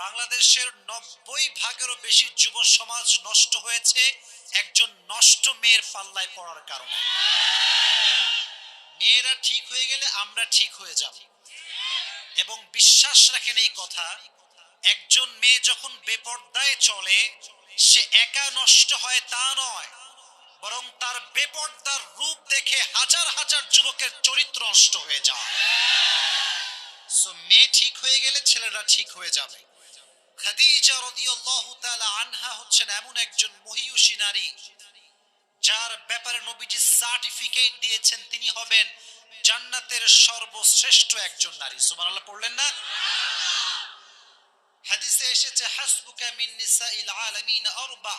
বাংলাদেশের 90% বেশি যুব সমাজ নষ্ট হয়েছে একজন নষ্ট মেয়ের পাল্লায় পড়ার কারণে। মেয়েরা ঠিক হয়ে গেলে আমরা ঠিক হয়ে যাব, এবং বিশ্বাস রাখেন এই কথা, একজন মেয়ে যখন বেপর্দায় চলে সে একা নষ্ট হয় তা নয়, বরং তার বেপর্দার রূপ দেখে হাজার হাজার যুবকের চরিত্র নষ্ট হয়ে যায়। সো মেয়ে ঠিক হয়ে গেলে ছেলেরা ঠিক হয়ে যাবে। খাদিজা রাদিয়াল্লাহু তাআলা আনহা হচ্ছেন এমন একজন মহিয়সী নারী যার ব্যাপারে নবীজি সার্টিফিকেট দিয়েছেন তিনি হবেন জান্নাতের সর্বশ্রেষ্ঠ একজন নারী। সুবহানাল্লাহ পড়লেন না? হাদিসে এসেছে হাসবুকা মিন নিসাইল আলামিন আরবা,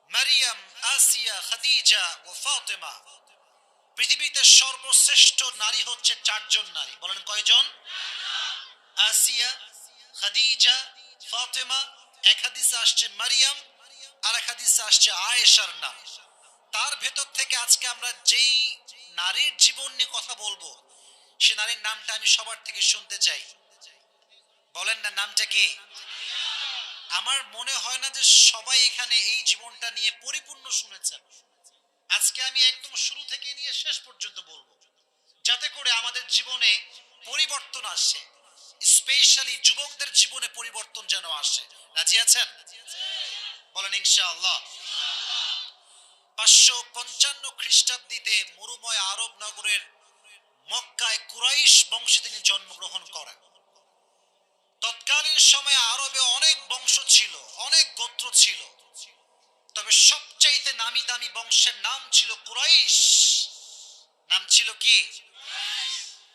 মারিয়াম, আসিয়া, খাদিজা ও ফাতেমা। পৃথিবীতে সর্বশ্রেষ্ঠ নারী হচ্ছে চারজন নারী। বলেন কয়জন? আসিয়া, খাদিজা, ফাতেমা। এক হাদিসে আসছে মারিয়াম, আর এক হাদিসে আসছে আয়েশার নাম। তার ভেতর থেকে আজকে আমরা যেই নারীর জীবন নিয়ে কথা বলবো সে নারীর নামটা আমি সবার থেকে শুনতে চাই। বলেন না নামটা কি? আমার মনে হয় না যে সবাই এখানে এই জীবনটা নিয়ে পরিপূর্ণ শুনেছেন। আজকে আমি একদম শুরু থেকে নিয়ে শেষ পর্যন্ত বলবো, যাতে করে আমাদের জীবনে পরিবর্তন আসে, স্পেশালি যুবকদের জীবনে পরিবর্তন যেন আসে। রাজি আছেন? বলেন ইনশাআল্লাহ। 555 খ্রিস্টাব্দীতে মরুময় আরব নগরের মক্কায় কুরাইশ বংশে তিনি জন্মগ্রহণ করেন। তৎকালীন সময়ে আরবে অনেক বংশ ছিল, অনেক গোত্র ছিল, তবে সবচাইতে নামি দামি বংশের নাম ছিল কুরাইশ। নাম ছিল কি?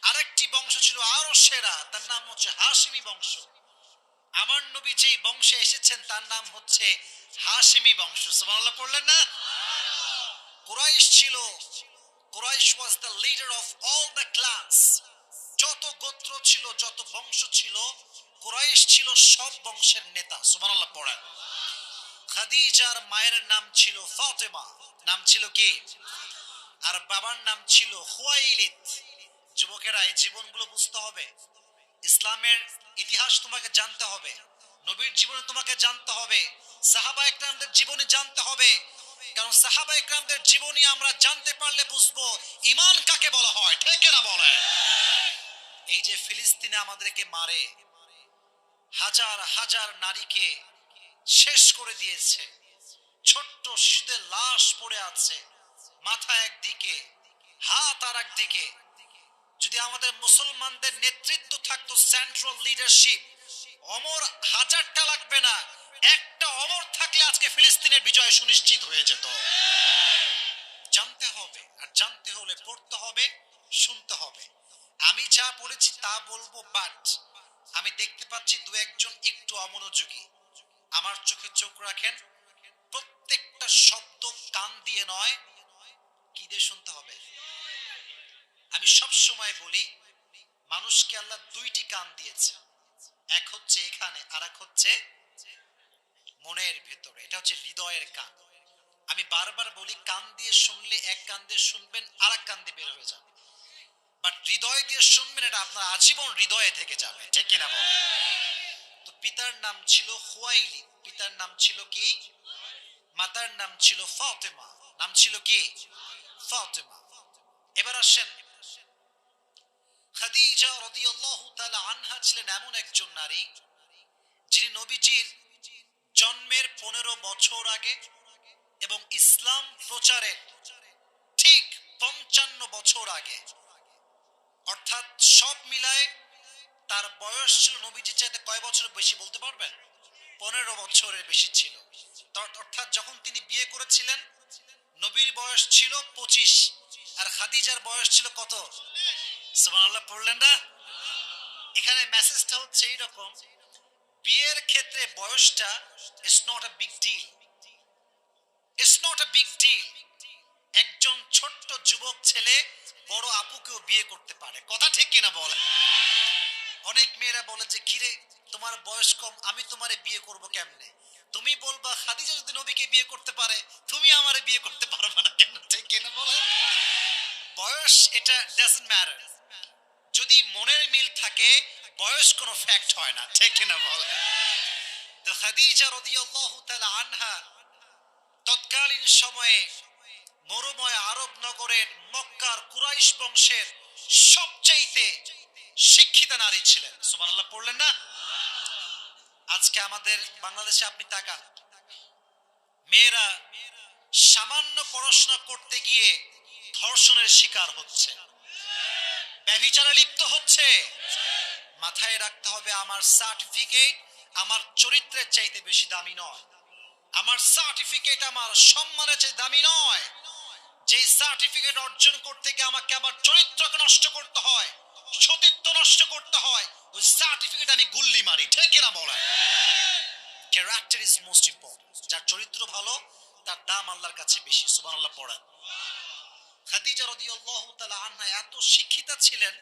আরেকটি বংশ ছিল আরো সেরা, তার নাম হচ্ছে হাশিমি বংশ। আমার নবী যেই বংশে এসেছেন তার নাম হচ্ছে হাশিমি বংশ। সুবহানাল্লাহ পড়লেন না? কুরাইশ ছিল, Quraysh was the leader of all the clans. যত গোত্র ছিল, যত বংশ ছিল, কুরাইশ ছিল সব বংশের নেতা। সুবহানাল্লাহ পড়েন। খাদিজার মায়ের নাম ছিল ফাতেমা। নাম ছিল কি? আর বাবার নাম ছিল খুয়াইলিদ। যুবকেরা এই জীবনগুলো বুঝতে হবে, ইসলামের ইতিহাস তোমাকে জানতে হবে, নবীর জীবনে তোমাকে জানতে হবে, সাহাবা একরামদের জীবনে জানতে হবে। কারণ সাহাবা একরামদের জীবনী আমরা জানতে পারলে বুঝবো ঈমান কাকে বলা হয়। ঠিক না বলে? এই যে ফিলিস্তিনে আমাদেরকে মারে, হাজার হাজার নারীকে শেষ করে দিয়েছে, ছোট্ট শিশুদের লাশ পড়ে আছে, মাথা একদিকে, হাত আর একদিকে। যদি আমাদের মুসলমানদের নেতৃত্ব থাকতো, সেন্ট্রাল লিডারশিপ, অমর হাজারটা লাগবে না, একটা অমর থাকলে আজকে ফিলিস্তিনের বিজয় সুনিশ্চিত হয়ে যেত। জানতে হবে, আর জানতে হলে পড়তে হবে, শুনতে হবে। আমি যা পড়েছি তা বলবো, বাট আমি দেখতে পাচ্ছি দু একজন একটু অমনোযোগী। আমার চোখে চোখ রাখেন, প্রত্যেকটা শব্দ কান দিয়ে নয়, কি দিয়ে শুনতে হবে। আমি সব সময় বলি মানুষকে আল্লাহ দুইটি কান দিয়েছে, এক হচ্ছে এখানে আর এক হচ্ছে মনের ভেতরে, এটা হচ্ছে হৃদয়ের কান। আমি বারবার বলি কান দিয়ে শুনলে এক কান দিয়ে শুনবেন, আর এক কান দিয়ে বের হয়ে যাবে, বাট হৃদয় দিয়ে শুনবেন, এটা আপনার আজীবন হৃদয়ে থেকে যাবে। ঠিক কিনা বল? তো পিতার নাম ছিল খুয়াইলিদ, পিতার নাম ছিল কি? মাতার নাম ছিল ফাতেমা। নাম ছিল কি? ফাতেমা। এবার আসেন, খাদিজা রাদিয়াল্লাহু তাআলা আনহা ছিলেন এমন একজন নারী যিনি নবীজির জন্মের 15 বছর আগে এবং ইসলাম প্রচারের ঠিক 55 বছর আগে, অর্থাৎ সব মিলায় তার বয়স ছিল নবীজির চাইতে কয় বছর বেশি বলতে পারবেন? 15 বছরের বেশি ছিল। অর্থাৎ যখন তিনি বিয়ে করেছিলেন নবীর বয়স ছিল 25, আর খাদিজার বয়স ছিল কত? সুবহানাল্লাহ পড়লেন না? এখানে মেসেজটা হচ্ছে এইরকম, বিয়ের ক্ষেত্রে বয়সটা it's not a big deal, it's not a big deal. একজন ছোট্ট যুবক ছেলে বড় আপুকেও বিয়ে করতে পারে। কথা ঠিক কিনা বলে? অনেক মেয়েরা বলে যে কিরে তোমার বয়স কম, আমি তোমারে বিয়ে করব কেমনে? তুমি বলবা খাদিজা যদি নবীকে বিয়ে করতে পারে, তুমি আমারে বিয়ে করতে পারবে না কেন? ঠিক কিনা বলে? বয়স এটা ডাজন্ট ম্যাটার, যদি মনের মিল থাকে বয়স কোনো ফ্যাক্ট হয় না, ঠিক কিনা বলে? তো খাদিজা রাদিয়াল্লাহু তাআলা আনহা তৎকালীন সময়ে মরুময় আরব নগরের মক্কার কুরাইশ বংশের সবচাইতে শিক্ষিতা নারী ছিলেন। সুবহানাল্লাহ পড়লেন না? আজকে আমাদের বাংলাদেশে আপনি তাকান, মেয়েরা সামান্য পড়াশোনা করতে গিয়ে ধর্ষণের শিকার হচ্ছে, ব্যভিচারে লিপ্ত হচ্ছে। মাথায় রাখতে হবে, আমার সার্টিফিকেট আমার চরিত্রের চাইতে বেশি দামি নয়, আমার সার্টিফিকেট আমার সম্মানের চাইতে দামি নয়। যে সার্টিফিকেট অর্জন করতে গিয়ে আমাকে আবার চরিত্রকে নষ্ট করতে হয়, সতীত্ব নষ্ট করতে হয়, ওই সার্টিফিকেট আমি গুল্লি মারি, ঠিক কিনা বলেন? Character is most important. যার চরিত্র ভালো তার দাম আল্লাহর কাছে বেশি। সুবহানাল্লাহ পড়েন। খাদিজা রাদিয়াল্লাহু তাআলা আনহা এত শিক্ষিতা ছিলেন,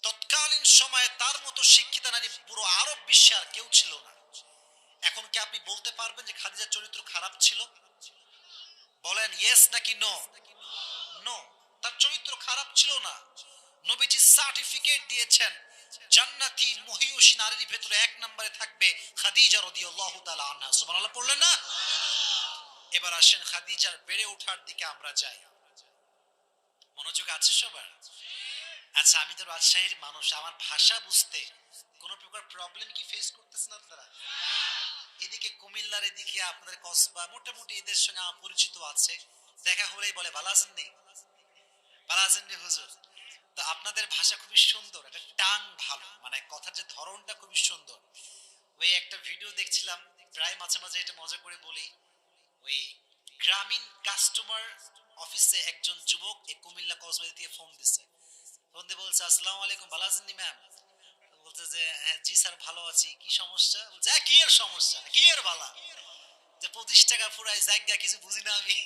তৎকালীন সময়ে তার মতো শিক্ষিতা নারী পুরো আরব বিশ্বে আর কেউ ছিল না। এখন কি আপনি বলতে পারবেন যে খাদিজার চরিত্র খারাপ ছিল? বলেন ইয়েস নাকি নো? নো, তার চরিত্র খারাপ ছিল না। নবীজি সার্টিফিকেট দিয়েছেন, জান্নাতি মহিয়সী নারীর ভেতরে এক নম্বরে থাকবে খাদিজা রাদিয়াল্লাহু তাআলা আনহা। সুবহানাল্লাহ পড়লেন না? এবার আসেন খাদিজার বেড়ে ওঠার দিকে আমরা যাই। মনোযোগ আছে সবার? আচ্ছা, আমি তো রাজশাহীর মানুষ, আমার ভাষা বুঝতে কোনো প্রকার প্রবলেম কি ফেস করতেছেন আপনারা? এদিকে কুমিল্লার, এদিকে আপনাদের কসবা, মোটামুটি এদের সঙ্গে আমার পরিচিত আছে, দেখা হলেই বলে ভালো আছেন নি, ভালো আছেন নি হুজুর। তো আপনাদের ভাষা খুবই সুন্দর, একটা টাং ভালো, মানে কথার যে ধরনটা খুবই সুন্দর। ওই একটা ভিডিও দেখছিলাম, প্রায় মাঝে মাঝে এটা মজা করে বলি, ওই গ্রামীণ কাস্টমার অফিসে একজন যুবক এই কুমিল্লা কক্সবাজার থেকে ফোন দিছে। ফোন দিয়ে বলছে আসসালামু আলাইকুম, ভালো আছেন নি ম্যাম? বলছে যে হ্যাঁ জি স্যার ভালো আছি, কি সমস্যা? বলছে কি এর সমস্যা, কি এর বালা, যে 25 টাকা ফুরাই জায়গা কিছু বুঝি না আমি।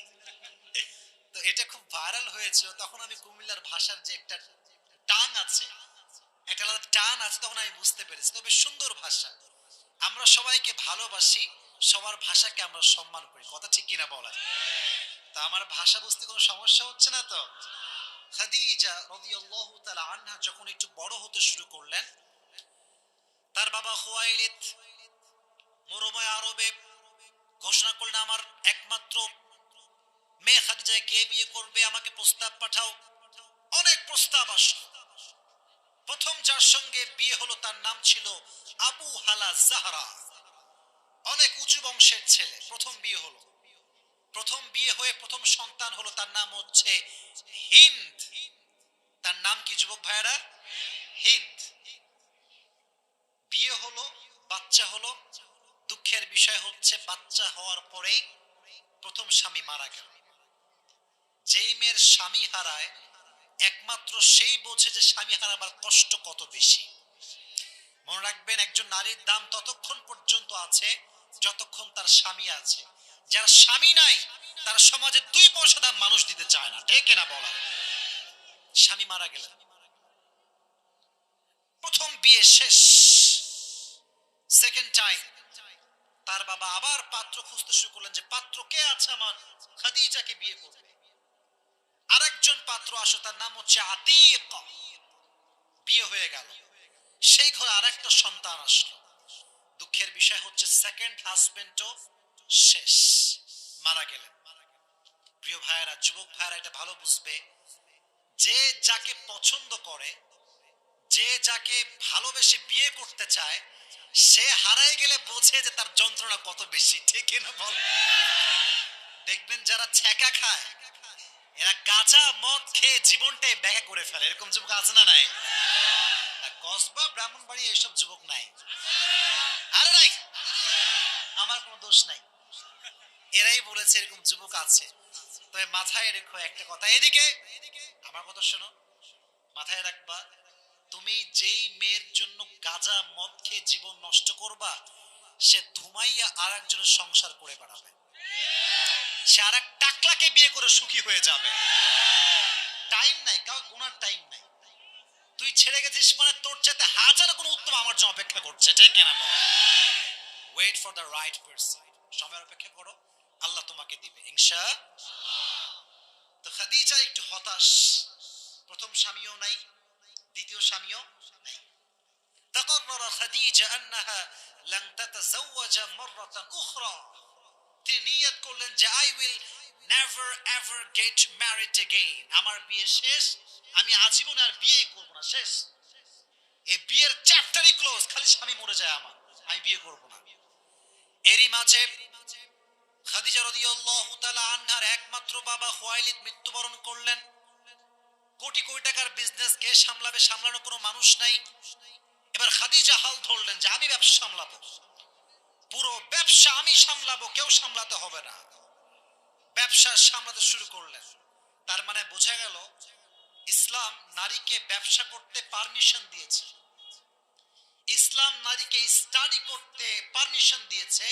তো এটা খুব ভাইরাল হয়েছিল। তখন আমি কুমিল্লার ভাষার যে একটা টান আছে, একটা আলাদা টান আছে, তখন আমি বুঝতে পেরেছি। তবে সুন্দর ভাষা, আমরা সবাইকে ভালোবাসি, সবার ভাষাকে আমরা সম্মান করি, কথা ঠিক কিনা বলা? তা আমার ভাষা বুঝতে কোনো সমস্যা হচ্ছে না তো? খাদিজা রাদিয়াল্লাহু তাআলা আনহা যখন একটু বড় হতে শুরু করলেন, তার বাবা খুয়াইলিদ মরুময় আরবে ঘোষণা করলেন আমার একমাত্র মেয়ে খাদিজায় কে বিয়ে করবে, আমাকে প্রস্তাব পাঠাও। অনেক প্রস্তাব আসলো। প্রথম যার সঙ্গে বিয়ে হলো তার নাম ছিল আবু হালা জাহরা, অনেক উঁচু বংশের ছেলে। প্রথম বিয়ে হলো, প্রথম বিয়ে হয়ে প্রথম সন্তান হলো, তার নাম হচ্ছে হিন্দ। তার নাম কি যুবক ভাইয়েরা? হিন্দ। বিয়ে হলো, বাচ্চা হলো। দুঃখের বিষয় হচ্ছে বাচ্চা হওয়ার পরেই প্রথম স্বামী মারা গেল। যেই মেয়ের স্বামী হারায় একমাত্র সেই বোঝে যে স্বামী হারাবার কষ্ট কত বেশি। মনে রাখবেন, একজন নারীর দাম ততক্ষণ পর্যন্ত আছে যতক্ষণ তার স্বামী আছে। যার স্বামী নাই তার সমাজে 2 পয়সা দাম মানুষ দিতে চায় না, ঠিক না বলা? স্বামী মারা গেলেন, প্রথম বিয়ে শেষ। সেকেন্ড টাইম তার বাবা আবার পাত্র খুঁজতে শুরু করলেন, যে পাত্র কে আছে আমার খাদিজাকে বিয়ে করবে। আরেকজন পাত্র আসো, তার নাম হচ্ছে আতিক। বিয়ে হয়ে গেল, সেই ঘরে আরেকটা সন্তান আসলো। দুঃখের বিষয় হচ্ছে সেকেন্ড হাজবেন্ডও শেষ, মারা গেলেন। প্রিয় ভাইয়েরা, যুবক ভাইয়েরা এটা ভালো বুঝবে, যে যাকে পছন্দ করে, যে যাকে ভালোবেসে বিয়ে করতে চায়, সে হারায় গেলে বোঝে যে তার যন্ত্রণা কত বেশি, ঠিক না বল? দেখবেন যারা ছ্যাঁকা খায়, এরা গাঁজা মদ খেয়ে জীবনটাই ব্যাখ্যা করে ফেলে। এরকম যুবক আছে না নাই? না, কসবা ব্রাহ্মণবাড়ি এইসব যুবক নাই। আরে নাই, আমার কোনো দোষ নাই, এরাই বলেছে এরকম যুবক আছে। তবে মাথায় রেখো একটা কথা, এদিকে আমার কথা শোনো, মাথায় রাখবা, তুমি যেই মেয়ের জন্য গাঁজা মদ খেয়ে জীবন নষ্ট করবা, সে ধুমাইয়া আর একজনের সংসার করে বেড়াবে, সে আর এক টাকলাকে বিয়ে করে সুখী হয়ে যাবে। টাইম নাই, কাউ গুনার টাইম নাই। তুই ছেড়ে গেছিস মানে তোর চাইতে হাজার কোনো উত্তম আমার জন্য অপেক্ষা করছে, ঠিক কিনা? Wait for the right person, সময়ের অপেক্ষা করো, আল্লাহ তোমাকে দিবে ইনশাআল্লাহ। তো খাদিজা একটু হতাশ, প্রথম স্বামীও নাই, দ্বিতীয় স্বামীও নেই। تقرر خديجة أنها لن تتزوج مرة أخرى। তিনি নিয়ত করলেন যে I will never ever get married again। আমার বিয়ে শেষ, আমি আজীবন আর বিয়ে করব না, শেষ। এই বিয়ের চ্যাপ্টারই ক্লোজ, খালি স্বামী মরে যায় আমার, আমি বিয়ে করব না। এরই মাঝে খাদিজা রাদিয়াল্লাহু তাআলা আনহার একমাত্র বাবা খুয়াইলিদ মৃত্যুবরণ করলেন। কোটি কোটি টাকার বিজনেস কে সামলাবে, সামলানোর কোনো মানুষ নাই। এবার খাদিজা হাল ধরলেন যে আমি ব্যবসা সামলাবো, পুরো ব্যবসা আমি সামলাবো, কেউ সামলাতে হবে না। ব্যবসা সামলাতে শুরু করলেন। তার মানে বোঝা গেল ইসলাম নারীকে ব্যবসা করতে পারমিশন দিয়েছে, ইসলাম নারীকে স্টাডি করতে পারমিশন দিয়েছে।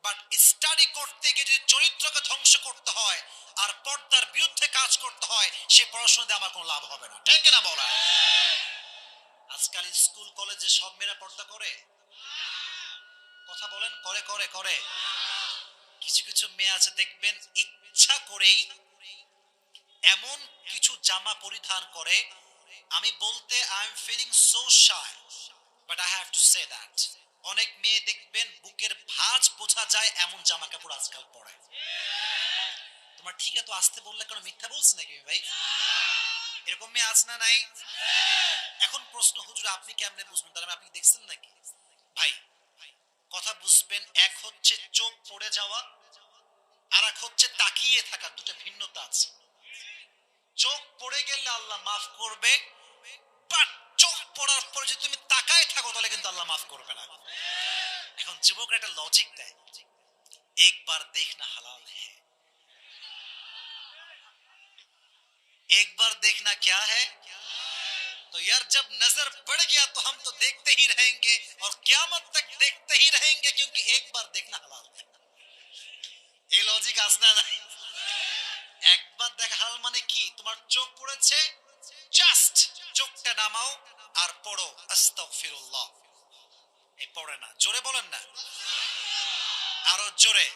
বাট স্টাডি করতে গিয়ে যদি চরিত্রকে ধ্বংস করতে হয় আর পর্দার বিরুদ্ধে কাজ করতে হয়, সে পড়াশোনা দিয়ে আমার কোনো লাভ হবে না, ঠিক না বলা? আজকাল স্কুল কলেজে সব মেয়েরা পর্দা করে? কথা বলেন, করে করে করে? কিছু কিছু মেয়ে আছে দেখবেন ইচ্ছা করেই এমন কিছু জামা পরিধান করে, আমি বলতে I am feeling so shy, but I have to say that. অনেক মেয়ে দেখবেন বুকের ভাঁজ বোঝা যায় এমন জামা কাপড় আজকাল পরে। তোমার ঠিক এত আসতে বললে কেন, মিথ্যা বলছি নাকি ভাই? এরকম মেয়ে আছে না নাই? এখন প্রশ্ন, হুজুর আপনি কেমনে বুঝবেন? তাহলে আপনি দেখছেন নাকি? ভাই কথা বুঝবেন, এক হচ্ছে চোখ পড়ে যাওয়া, আর এক হচ্ছে তাকিয়ে থাকা, দুটো ভিন্নতা আছে। চোখ পড়ে গেলে আল্লাহ মাফ করবে, বাট চোখ পড়ার পরে যদি তুমি তাকায় থাকো তাহলে কিন্তু আল্লাহ মাফ করবে না। এখন যুবকরা একটা লজিক দেয়, একবার দেখনা হালাল है, एक बार देखना क्या है। तो यार जब नजर पड़ गया तो हम तो देखते ही रहेंगे और क़यामत तक देखते ही रहेंगे, क्योंकि एक बार देखना हलाल है। এই লজিক আছে না নাই? একবার দেখা হালাল মানে কি? তোমার চোখ পড়েছে, জাস্ট চোখটা নামাও আর পড়ো আস্তাগফিরুল্লাহ। এই পড়ে না, জোরে বলেন না, আরো জোরে।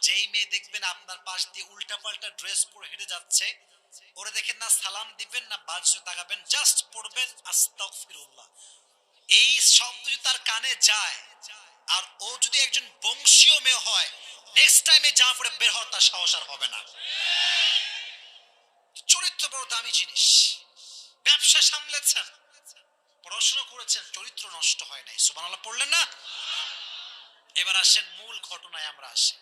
যেই মেয়ে দেখবেন আপনার পাশ দিয়ে উল্টা পাল্টা ড্রেস পরে হেঁটে যাচ্ছে, ওরে দেখেন না সালাম দিবেন না বাজে তাকাবেন, জাস্ট পড়বেন আস্তাগফিরুল্লাহ। এই শব্দ যদি তার কানে যায়, আর ও যদি একজন বংশীয় মেয়ে হয়, নেক্সট টাইমে জামা পরে বের হওয়ার তার সাহস আর হবে না। চরিত্র বড় দামি জিনিস। ব্যবসা সামলেছেন, পড়াশোনা করেছেন, চরিত্র নষ্ট হয় নাই, সুবহানাল্লাহ পড়লেন না? এবার আসেন মূল ঘটনায় আমরা আসি।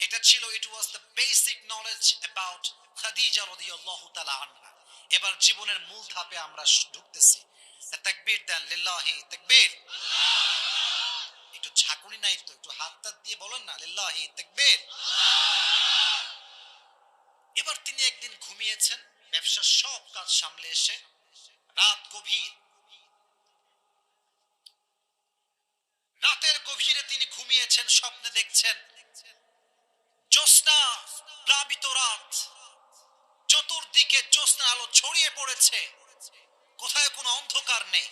এটা ছিল, it was the basic knowledge about Khadija রাদিয়াল্লাহু তাআলা আনহা। এবার জীবনের মূল ধাপে আমরা ঢুকতেছি। তাকবীর দেন, লিল্লাহি তাকবীর। একটু ঝাঁকুনি নাই তো, একটু হাতটা দিয়ে বলেন না, লিল্লাহি তাকবীর। এবার তিনি একদিন ঘুমিয়েছেন, ব্যবসার সব কাজ সামলে এসে রাত গভীর, রাতের গভীরে তিনি ঘুমিয়েছেন, স্বপ্নে দেখছেন জ্যোৎস্না প্লাবিত রাত, চতুর্দিকে জ্যোৎস্নার আলো ছড়িয়ে পড়েছে, কোথায় কোনো অন্ধকার নেই,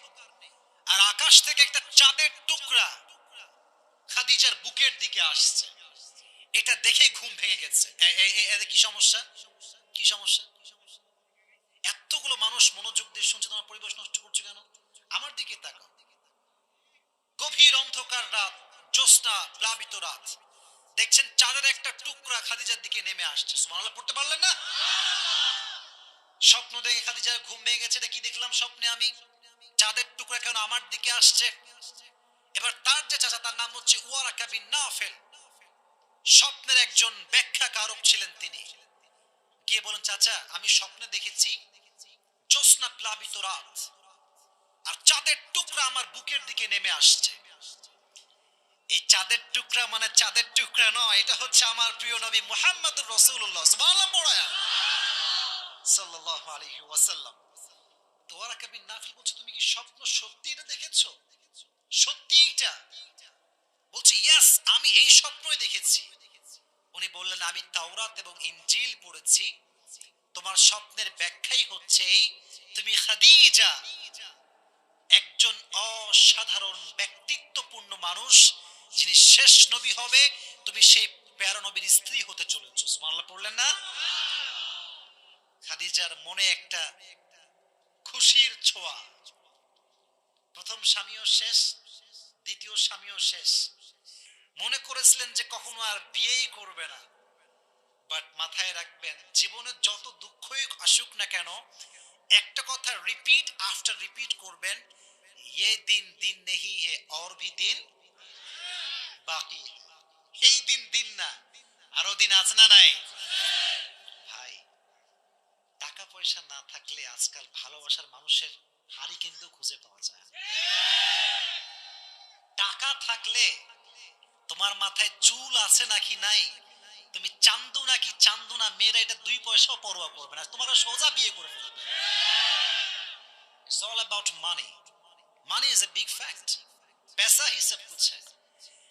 আর আকাশ থেকে একটা চাঁদের টুকরা খাদিজার বুকের দিকে আসছে। এটা দেখে ঘুম ভেঙে গেছে। কি সমস্যা, কি সমস্যা? এতগুলো মানুষ মনোযোগ দিয়ে শুনছে, তোমার পরিবেশ নষ্ট করছে কেন? আমার দিকে তাকাও। গভীর অন্ধকার রাত, জ্যোৎস্না প্লাবিত রাত, দেখছেন চাঁদের একটা টুকরা খাদিজার দিকে নেমে আসছে। সুবহানাল্লাহ পড়তে পারলেন না? স্বপ্ন দেখে খাদিজার ঘুম ভেঙে গেছে। এটা কি দেখলাম স্বপ্নে আমি? চাঁদের টুকরা কেন আমার দিকে আসছে? এবার তার যে চাচা, তার নাম হচ্ছে ওয়ারাকা বিন নাফেল, স্বপ্নের একজন ব্যাখ্যাকারক ছিলেন। তিনি গিয়ে বলেন, চাচা আমি স্বপ্নে দেখেছি জ্যোৎস্না প্লাবিত রাত আর চাঁদের টুকরা আমার বুকের দিকে নেমে আসছে। এই চাঁদের টুকরা মানে চাঁদের টুকরা নয়, এটা হচ্ছে আমার প্রিয় নবী মুহাম্মদুর রাসূলুল্লাহ সাল্লাল্লাহু আলাইহি ওয়াসাল্লাম। তো ওয়ারাকা বিন নাফেল বলছে, তুমি কি স্বপ্ন সত্যি এটা দেখেছো? সত্যি এইটা? বলছে ইয়েস, আমি এই স্বপ্নই দেখেছি। উনি বললেন, আমি তাওরাত এবং ইনজিল পড়েছি, তোমার স্বপ্নের ব্যাখ্যাই হচ্ছে তুমি খাদিজা, একজন অসাধারণ ব্যক্তিত্বপূর্ণ মানুষ, যিনি শেষ নবী হবে, তুমি সেই প্যারা নবীর স্ত্রী হতে চলেছো। সুবহানাল্লাহ পড়লেন না? খাদিজার মনে একটা খুশির ছোঁয়া। প্রথম স্বামীও শেষ, দ্বিতীয় স্বামীও শেষ। মনে করেছিলেন যে কখনো আর বিয়েই করবে না, বাট মাথায় রাখবেন জীবনে যত দুঃখই আসুক না কেন, একটা কথা রিপিট আফটার রিপিট করবেন, ये दिन दिन नहीं है और भी दिन বাকি। এই দিন দিন না, আরো দিন আছে না নাই? ভাই, টাকা পয়সা না থাকলে আজকাল ভালোবাসার মানুষের হাড়ি কিন্তু খুঁজে পাওয়া যায়। টাকা থাকলে তোমার মাথায় চুল আছে নাকি নাই, তুমি চান্দু নাকি চান্দু না, মেয়েরা এটা 2 পয়সাও পরোয়া করবে না, তোমাকে সোজা বিয়ে করে ফেলবে। It's all about money. Money is a big fact. पैसा ही सब कुछ है।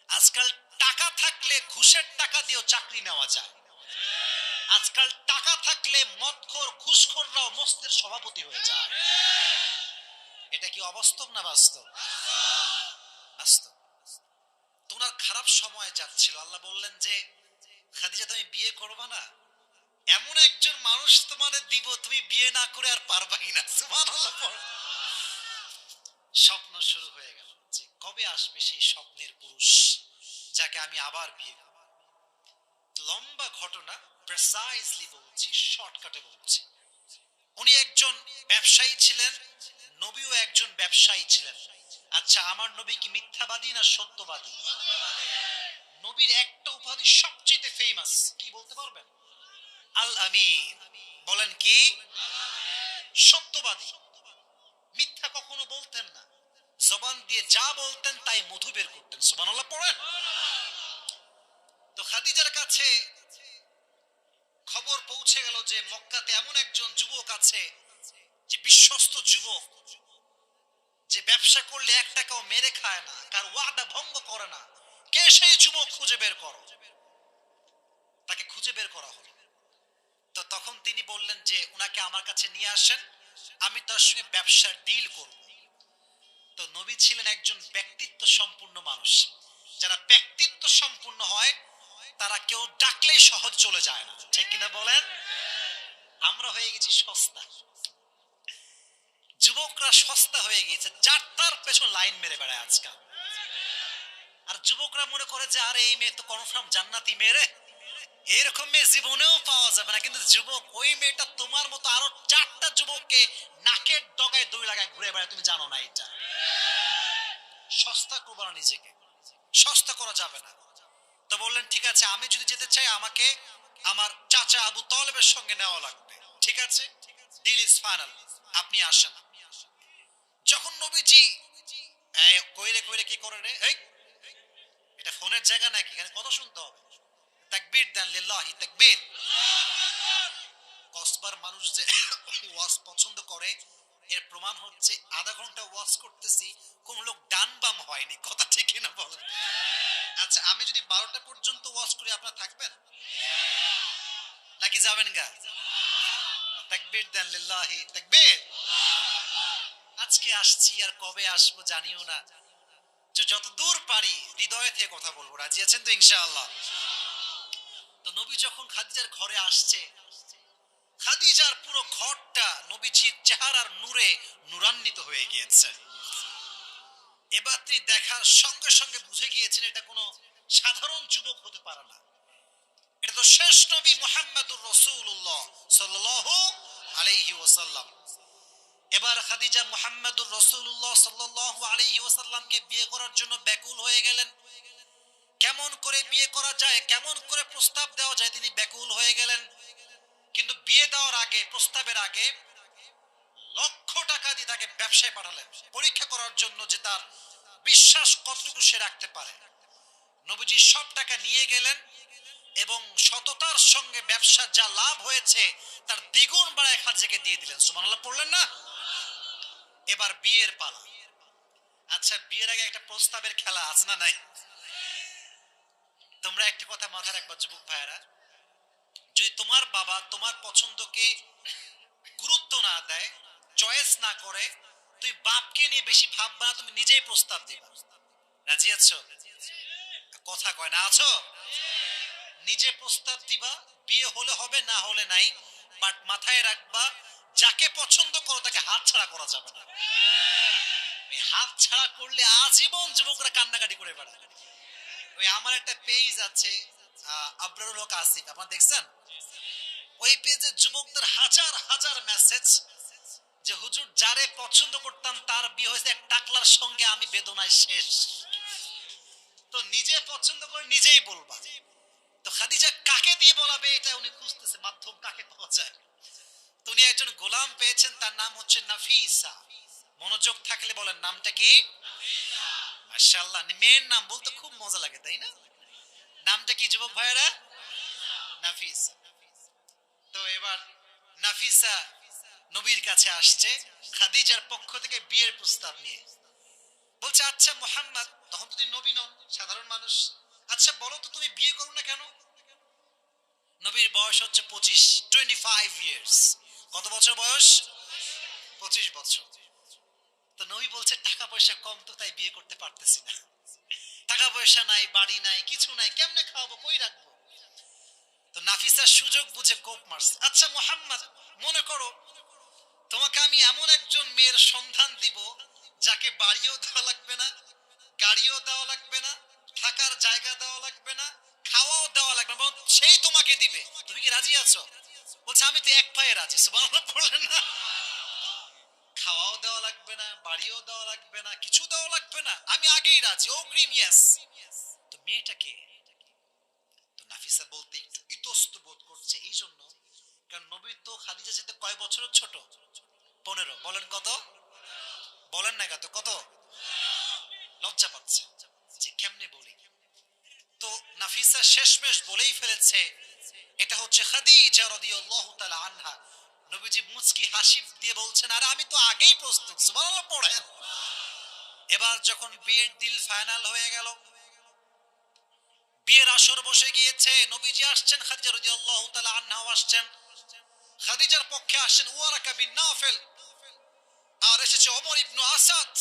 আজকাল টাকা থাকলে ঘুষের টাকা দিয়েও চাকরি নেওয়া যায়। আজকাল টাকা থাকলে মদখোর ঘুষখোররাও মস্তির সভাপতি হয়ে যায়। এটা কি অবাস্তব না বাস্তব? বাস্তব। তোমার খারাপ সময় যাচ্ছিল, আল্লাহ বললেন যে খাদিজা তুমি বিয়ে করবে না, এমন একজন মানুষ তোমারে দিব তুমি বিয়ে না করে আর পারবাই না। সুবহানাল্লাহ। স্বপ্ন শুরু হয়ে গেল যে কবে আসবে সেই স্বপ্নের পুরুষ যাকে আমি আবার বিয়ে করব। লম্বা ঘটনা, প্রিসাইজলি বলছি, শর্টকাটে বলছি। উনি একজন ব্যবসায়ী ছিলেন, নবীও একজন ব্যবসায়ী ছিলেন। আচ্ছা, আমার নবী কি মিথ্যাবাদী না সত্যবাদী? নবীর একটা উপাধি সবচেয়ে ফেমাস, কি বলতে পারবেন? আল আমিন। বলেন কি? সত্যবাদী। মিথ্যা কখনো বলতেন না, জবান দিয়ে যা বলতেন তাই মধু বের করতেন। সুবহানাল্লাহ পড়েন। তো খাদিজার কাছে খবর পৌঁছে গেল যে মক্কাতে এমন একজন যুবক আছে, যে বিশ্বস্ত যুবক, যে ব্যবসা করলে 1 টাকাও মেরে খায় না, কার ওয়াদা ভঙ্গ করে না। কে সেই যুবক? খুঁজে বের করো। তাকে খুঁজে বের করা হলো। তো তখন তিনি বললেন যে উনাকে আমার কাছে নিয়ে আসেন, আমি তার সঙ্গে ব্যবসার ডিল করব। তো নবী ছিলেন একজন ব্যক্তিত্ব সম্পূর্ণ মানুষ। যারা ব্যক্তিত্ব সম্পূর্ণ হয় তারা কেউ ডাকলেই সহজ চলে যায় না, ঠিক কিনা বলেন? আমরা হয়ে গেছি সস্তা, যুবকরা সস্তা হয়ে গিয়েছে, যার তার পেছন লাইন মেরে বেড়ায় আজকাল। আর যুবকরা মনে করে যে আরে এই মেয়ে তো কনফার্ম জান্নাতি মেয়ে রে, এরকম মেয়ে জীবনেও পাওয়া যাবে না। কিন্তু যুবক, ওই মেয়েটা তোমার মতো আরো 4টা যুবককে নাকের ডগায় দড়ি লাগায় ঘুরে বেড়ায়, তুমি জানো না এটা? সস্তা করবা না নিজেকে, সস্তা করা যাবে না। তো বললেন ঠিক আছে, আমি যদি যেতে চাই আমাকে আমার চাচা আবু তালেবের সঙ্গে নেওয়া লাগবে। ঠিক আছে, ডিল ইজ ফাইনাল, আপনি আসেন। যখন নবীজি কইরে কইরে কি করে রে, এই এটা ফোনের জায়গা নাকি, এখানে কথা শুনতে হবে। তাকবীর দেন, লিল্লাহি তাকবীর। কসবার মানুষ যে ওয়াজ পছন্দ করে এর প্রমাণ হচ্ছে আধা ঘন্টা ওয়াজ করতেছি, কোন লোক ডান বাম হয়নি, কথা ঠিক কিনা বলেন? আচ্ছা, আমি যদি 12টা পর্যন্ত ওয়াজ করি আপনারা থাকবেন নাকি যাবেন গা? তাকবীর দেন, লিল্লাহি তাকবীর। আজকে আসছি আর কবে আসবো জানিও না, যে যত দূর পারি হৃদয় থেকে কথা বলবো। রাজি আছেন তো ইনশাআল্লাহ? তো নবী যখন খাদিজার ঘরে আসছে, খাদিজার পুরো ঘরটা নবীজির চেহারার নূরে নূরান্বিত হয়ে গিয়েছে। এবার তিনি দেখার সঙ্গে সঙ্গে বুঝে গিয়েছেন এটা কোনো সাধারণ যুবক হতে পারে না, এটা তো শেষ নবী মুহাম্মদুর রাসূলুল্লাহ সাল্লাল্লাহু আলাইহি ওয়াসাল্লাম। এবার খাদিজা মুহাম্মদুর রাসূলুল্লাহ সাল্লাল্লাহু আলাইহি ওয়াসাল্লামকে বিয়ে করার জন্য ব্যাকুল হয়ে গেলেন। কেমন করে বিয়ে করা যায়, কেমন করে প্রস্তাব দেওয়া যায়, তিনি ব্যাকুল হয়ে গেলেন। কিন্তু বিয়ে দেওয়ার আগে, প্রস্তাবের আগে লক্ষ টাকা দিয়ে তাকে ব্যবসায় পাঠালেন, পরীক্ষা করার জন্য যে তার বিশ্বাস কতটুকু সে রাখতে পারে। নবীজি সব টাকা নিয়ে গেলেন এবং সততার সঙ্গে ব্যবসা যা লাভ হয়েছে তার দ্বিগুণ বাড়ায় খাদিজাকে দিয়ে দিলেন। সুবহানাল্লাহ পড়লেন না? এবার বিয়ের পালা। আচ্ছা, বিয়ের আগে একটা প্রস্তাবের খেলা আছে না নাই? তোমরা একটা কথা মাথায় রাখবা যুবক ভাইয়েরা, যদি তোমার বাবা তোমার পছন্দকে গুরুত্ব না দেয়, চয়েস না করে, তুমি বাপকে নিয়ে বেশি ভাববা না, তুমি নিজেই প্রস্তাব দিবা। রাজি আছো? কথা কয় না, আছো? নিজে প্রস্তাব দিবা, বিয়ে হলে হবে না হলে নাই, বাট মাথায় রাখবা যাকে পছন্দ করো তাকে হাত ছাড়া করা যাবে না। ওই হাত ছাড়া করলে আজীবন যুবকরা কান্নাকাটি করে বেড়ায়। ওই আমার একটা পেজ আছে আবরারুল হক আসিফ, আপনারা দেখছেন? ওই পেজে যুবকদের হাজার হাজার মেসেজ যে হুজুর যারে পছন্দ করতাম তার বিয়ে হয়েছে এক টাকলার সঙ্গে, আমি বেদনায় শেষ। তো নিজে পছন্দ করে নিজেই বলবা। তো খাদিজা কাকে দিয়ে বলাবে এটা উনি খুঁজতেছে, মাধ্যম কাকে পাওয়া যায়। তো উনি একজন গোলাম পেয়েছেন, তার নাম হচ্ছে নাফিসা। মনোযোগ থাকলে বলেন নামটা কি? মাশাআল্লাহ, মেয়ের নাম বলতে খুব মজা লাগে তাই না? নামটা কি যুবক ভাইয়েরা? নাফিসা। তো এবার নাফিসা নবীর কাছে আসছে খাদিজার পক্ষ থেকে বিয়ের প্রস্তাব নিয়ে। বলছে আচ্ছা মুহাম্মদ, তখন তো তুমি নবী নন, সাধারণ মানুষ, আচ্ছা বলো তো তুমি বিয়ে করো না কেন? নবীর বয়স হচ্ছে 25 ইয়ার্স। কত বছর বয়স? 25 বছর। তো নবী বলছে টাকা পয়সা কম তো, তাই বিয়ে করতে পারতেছি না। টাকা পয়সা নাই, বাড়ি নাই, কিছু নাই, কেমনে খাওয়াবো, কই রাখবো? তো নাফিসা সুযোগ বুঝে কোপ মারছে। আচ্ছা মুহাম্মদ, মনে করো তোমাকে আমি এমন একজন মেয়ের সন্ধান দিব যাকে বাড়িও দেওয়া লাগবে না, গাড়িও দেওয়া লাগবে না, থাকার জায়গা দেওয়া লাগবে না, খাওয়াও দেওয়া লাগবে না, সেই তোমাকে দিবে। তুমি কি রাজি আছো? বলছে আমি তো এক পায়ে রাজি। সুবহানাল্লাহ পড়লেন না? খাওয়াও দেওয়া লাগবে না, বাড়িও দেওয়া লাগবে না, কিছু দেওয়া লাগবে না, আমি আগেই রাজি, অগ্রিম ইয়েস। তো মেয়েটাকে, তো নাফিসা বলতে একটু ইতস্ত বোধ করছে এই জন্য কারণ নবী তো খাদিজা সাথে কয় বছরের ছোট? 15। বলেন কত? বলেন না কত? কত? লজ্জা পাচ্ছে যে কেমনে বলি। তো নাফিসা শেষমেশ বলেই ফেলেছে এটা হচ্ছে খাদিজা রাদিয়াল্লাহু তাআলা আনহা। নবীজি মুচকি হাসি দিয়ে বলছেন আরে আমি তো আগেই প্রস্তুত। সুবহানাল্লাহ পড়েন। এবার যখন বিয়ের ডিল ফাইনাল হয়ে গেল, বিয়ের আসর বসে গিয়েছে, নবীজি আসছেন, খাদিজা রাদিয়াল্লাহু তাআলা আনহাও আসছেন। খাদিজার পক্ষে আসছেন ওয়ারাকা বিন নাফিল, আর এসেছে ওমর ইবনে আসাদ,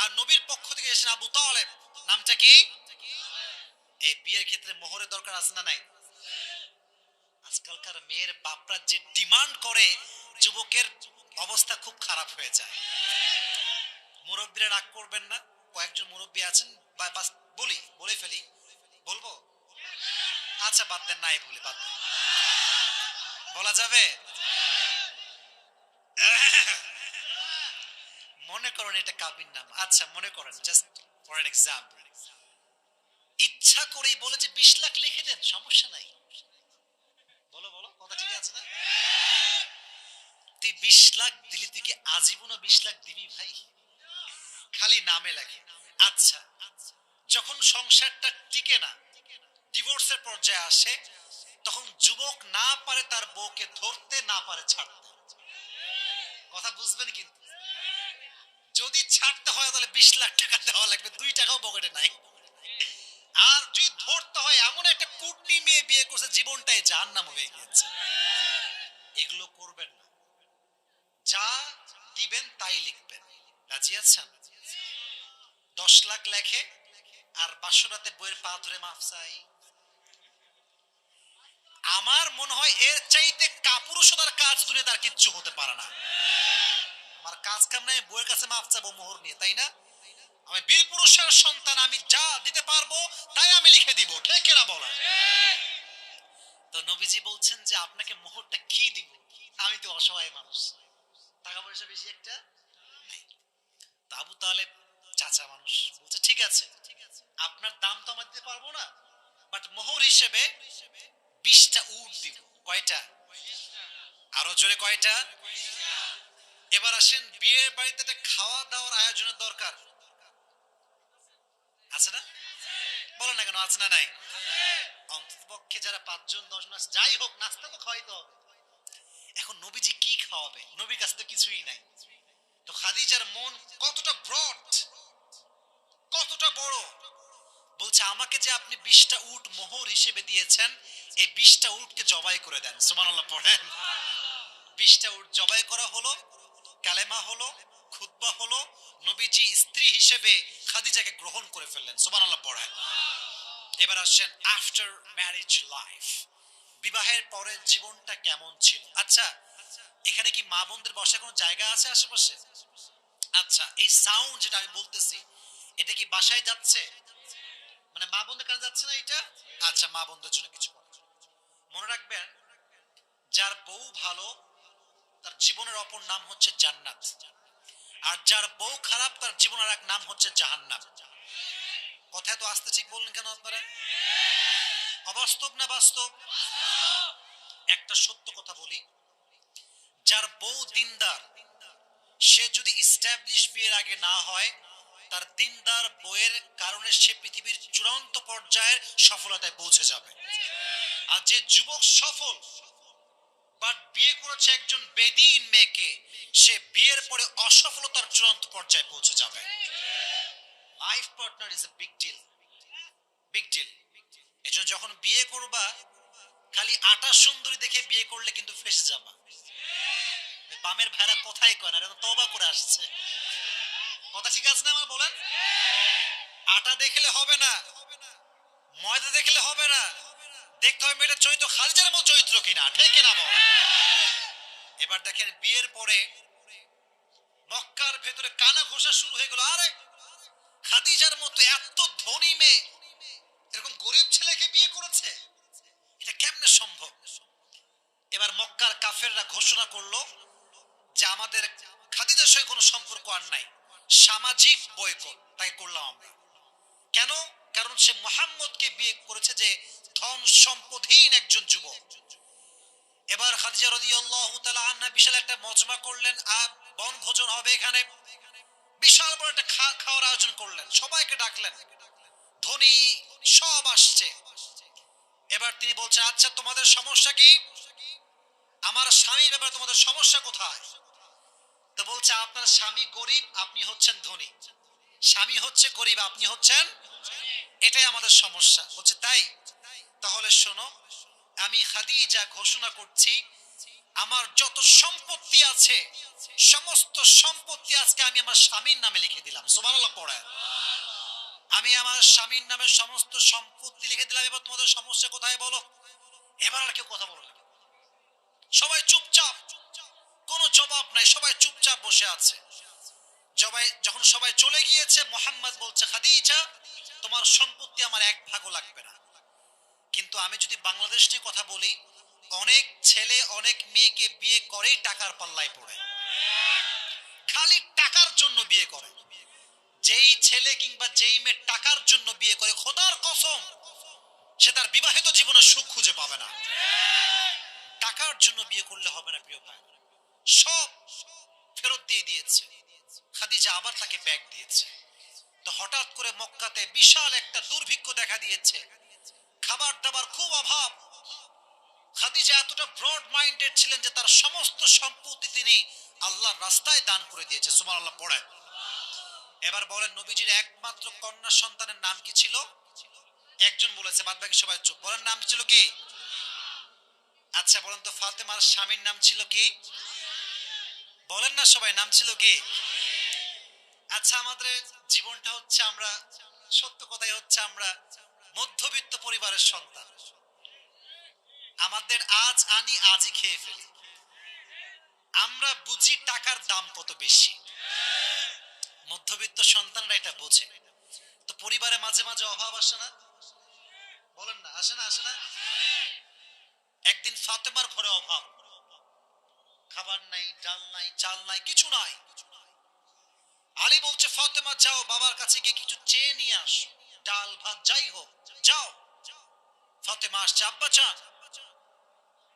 আর নবীর পক্ষ থেকে এসেছেন আবু তালেব। নামটা কি? এই বিয়ের ক্ষেত্রে মোহরের দরকার আছে না নাই? আজকালকার মেয়ের বাপরা যে ডিমান্ড করে, যুবকের অবস্থা খুব খারাপ হয়ে যায়। মুরব্বীরা রাগ করবেন না, কয়েকজন মুরব্বী আছেন, বলে ফেলি, বলবো? আচ্ছা বাদ দেন, নাই বলে বাদ দেন, বলা যাবে? মনে করেন এটা কাবির নাম, আচ্ছা মনে করেন জাস্ট ফর এন এক্সাম্পল, ইচ্ছা করেই বলে যে 20 লাখ লিখে দেন, সমস্যা নাই। বলো বলো, কথা ঠিক আছে না? তুই 20 লাখ দিলি, তুই কি আজীবন 20 লাখ দিবি ভাই? খালি নামে লাগে। আচ্ছা যখন সংসারটা টিকে না, ডিভোর্সের পর্যায়ে আসে, তখন যুবক না পারে তার বউকে ধরতে, না পারে ছাড়তে। কথা বুঝবেন কিন্তু, যদি ছাড়তে হয় তাহলে 20 লাখ টাকা দেওয়া লাগবে, 2 টাকাও পকেটে নাই। আর যদি ধরতে হয়, এমন একটা কুটনি মেয়ে বিয়ে করছে জীবনটাই জাহান্নাম হয়ে গিয়েছে। এগুলো করবেন না, যা দিবেন তাই লিখবেন। রাজি আছেন? 10 লাখ লেখে আর বাসরাতে বইয়ের পা ধরে মাফ চাই। আমার মনে হয় এর চাইতে কাপুরুষতার কাজ দুনিয়াতে আর কিচ্ছু হতে পারে না। আমার কাজ কাম নাই বইয়ের কাছে মাফ চাবো মোহর নিয়ে, তাই না? আমি বীর পুরুষের সন্তান, আমি যা দিতে পারবো তাই আমি লিখে দিব, ঠিক কিনা বলেন? তো নবীজি বলছেন যে আপনাকে মোহরটা কি দিব, আমি তো অসহায় মানুষ, টাকা পয়সা বেশি একটা নাই। তো আবু তালেব চাচা মানুষ বলছে ঠিক আছে, আপনার দাম তো আমরা দিতে পারবো না, বাট মোহর হিসেবে 20টা উট দিব। কয়টা? আরো জোরে কয়টা? এবার আসেন, বিয়ের বাড়িতে খাওয়া দাওয়ার আয়োজনের দরকার আছে না? বলো না কেন, আছে না নাই? অন্তত পক্ষে যারা 5 জন 10 জন আছে, যাই হোক নাস্তা তো খাওয়াইতে হবে। এখন নবীজি কি খাওয়াবে? নবীর কাছে তো কিছুই নাই। তো খাদিজার মন কতটা ব্রড, কতটা বড়, বলছে আমাকে যে আপনি 20টা উট মোহর হিসেবে দিয়েছেন, এই 20টা উটকে জবাই করে দেন। সুবহানাল্লাহ পড়েন। 20টা উট জবাই করা হলো, কালেমা হলো, খুতবা হলো, নবীজি স্ত্রী হিসেবে খাদিজাকে গ্রহণ করে ফেললেন। সুবহানাল্লাহ পড়েন। এবার আসেন আফটার ম্যারেজ লাইফ, বিবাহের পরের জীবনটা কেমন ছিল। আচ্ছা এখানে কি মা বোনদের বসার কোনো জায়গা আছে আশেপাশে? আচ্ছা, এই সাউন্ড যেটা আমি বলতেছি এটা কি বাসায় যাচ্ছে? মানে মা বোনদের কাছে যাচ্ছে না এটা? আচ্ছা, মা বোনদের জন্য কিছু কথা মনে রাখবেন, যার বউ ভালো তার জীবনের অপর নাম হচ্ছে জান্নাত, আর যার বউ খারাপ তার জীবনের এক নাম হচ্ছে জাহান্নাম। কথা তো আস্তে ঠিক বললেন কেন আপনারা? অবাস্তব না বাস্তব? একটা সত্য কথা বলি, যার বউ দিনদার সে যদি ইস্টাবলিশ বিয়ের আগে না হয়, তার দিনদার বউয়ের কারণে সে পৃথিবীর চূড়ান্ত পর্যায়ের সফলতায় পৌঁছে যাবে। আর যে যুবক সফল বাট বিয়ে করেছে একজন বেদিন মেয়েকে, সে বিয়ের পরে অসফলতার চূড়ান্ত পর্যায়ে পৌঁছে যাবে। Life partner is a big deal, big deal. এজন্য যখন বিয়ে করবা, খালি আটা সুন্দরী দেখে বিয়ে করলে কিন্তু ফেসে যাবা। বামের ভাইরা কোথায় কয় না, তওবা করে আসছে। কথা ঠিক আছে না আমার? বলেন। আটা দেখলে হবে না, ময়দা দেখলে হবে না, দেখতে হবে মেয়েটার চরিত্র খালিজার মতো চরিত্র কিনা, ঠিক কিনা বল। এবার দেখেন বিয়ের পরে মক্কার ভেতরে কানা ঘোষা শুরু হয়ে গেল, আরে খাদিজার মতো এত ধনী মেয়ে এরকম গরিব ছেলেকে বিয়ে করেছে, এটা কেমনে সম্ভব? এবার মক্কার কাফেররা ঘোষণা করলো যে আমাদের খাদিজার সঙ্গে কোনো সম্পর্ক আর নাই, সামাজিক বয়কট তাই করলাম আমরা। কেন? কারণ সে মুহাম্মদকে বিয়ে করেছে যে ধন সম্পদহীন একজন যুবক। এবার খাদিজা রাদিয়াল্লাহু তাআলা আনহা বিশাল একটা মজমা করলেন, বনভোজন হবে এখানে, বিশাল বড় একটা খাওয়ার আয়োজন করলেন, সবাইকে ডাকলেন, ধনী সব আসছে। এবার তিনি বলছেন, আচ্ছা তোমাদের সমস্যা কি? আমার স্বামীর ব্যাপারে তোমাদের সমস্যা কোথায়? তো বলছে, আপনার স্বামী গরিব, আপনি হচ্ছেন ধনী। স্বামী হচ্ছে গরিব, আপনি হচ্ছেন, এটাই আমাদের সমস্যা। বলছে তাই? তাহলে শোনো, আমি খাদিজা ঘোষণা করছি, আমার যত সম্পত্তি আছে সমস্ত সম্পত্তি আজকে আমি আমার স্বামীর নামে লিখে দিলাম। সুবহানাল্লাহ পড়ে। আমি আমার স্বামীর নামে সমস্ত সম্পত্তি লিখে দিলাম। এবার তোমাদের সমস্যা কোথায় বলো? এবার আর কেউ কথা বলো না, সবাই চুপচাপ, কোনো জবাব নাই, সবাই চুপচাপ বসে আছে। যখন সবাই চলে গিয়েছে, মোহাম্মদ বলছে, খাদিজা তোমার সম্পত্তি আমার এক ভাগও লাগবে না। কিন্তু আমি যদি বাংলাদেশ নিয়ে কথা বলি, অনেক ছেলে অনেক মেয়েকে বিয়ে করেই টাকার পাল্লায় পড়ে, খালি টাকার জন্য বিয়ে করে। যেই ছেলে কিংবা যেই মেয়ে টাকার জন্য বিয়ে করে, খোদার কসম সে তার বিবাহিত জীবনে সুখ খুঁজে পাবে না। টাকার জন্য বিয়ে করলে হবে না প্রিয় ভাই, সব ফেরত দিয়ে দিয়েছে। খাদিজা আবার তাকে ব্যাগ দিয়েছে। তো হঠাৎ করে মক্কাতে বিশাল একটা দুর্ভিক্ষ দেখা দিয়েছে, খাবার দাবার খুব অভাব। খাদিজা এতটা ব্রড মাইন্ডেড ছিলেন যে তার সমস্ত সম্পত্তি তিনি আল্লাহর রাস্তায় দান করে দিয়েছে। সুবহানাল্লাহ পড়েন। এবার বলেন, নবীজির একমাত্র কন্যা সন্তানের নাম কি ছিল? একজন বলেছে, বাদ বাকি সবাই চুপ। বলেন নাম ছিল কি? আচ্ছা বলেন তো, ফাতেমার স্বামীর নাম ছিল কি? বলেন না সবাই, নাম ছিল কি? আচ্ছা, আমাদের জীবনটা হচ্ছে, আমরা সত্য কথাই হচ্ছে আমরা মধ্যবিত্ত পরিবারের সন্তান। আমাদের আজ আনি আজই খেয়ে ফেলি। আমরা বুঝি টাকার দাম কত বেশি, মধ্যবিত্ত সন্তানরা এটা বোঝে। তো পরিবারে মাঝে মাঝে অভাব আসে না? বলেন না, আসে না? আসে না? একদিন ফাতেমার ঘরে অভাব, খাবার নাই, ডাল নাই, চাল নাই, কিছু নাই। আলী বলছে, ফাতেমা যাও বাবার কাছে গিয়ে কিছু চেয়ে নিয়ে আস, ডাল ভাত যাই হোক, যাও। ফাতেমা আসছে, আব্বা চান।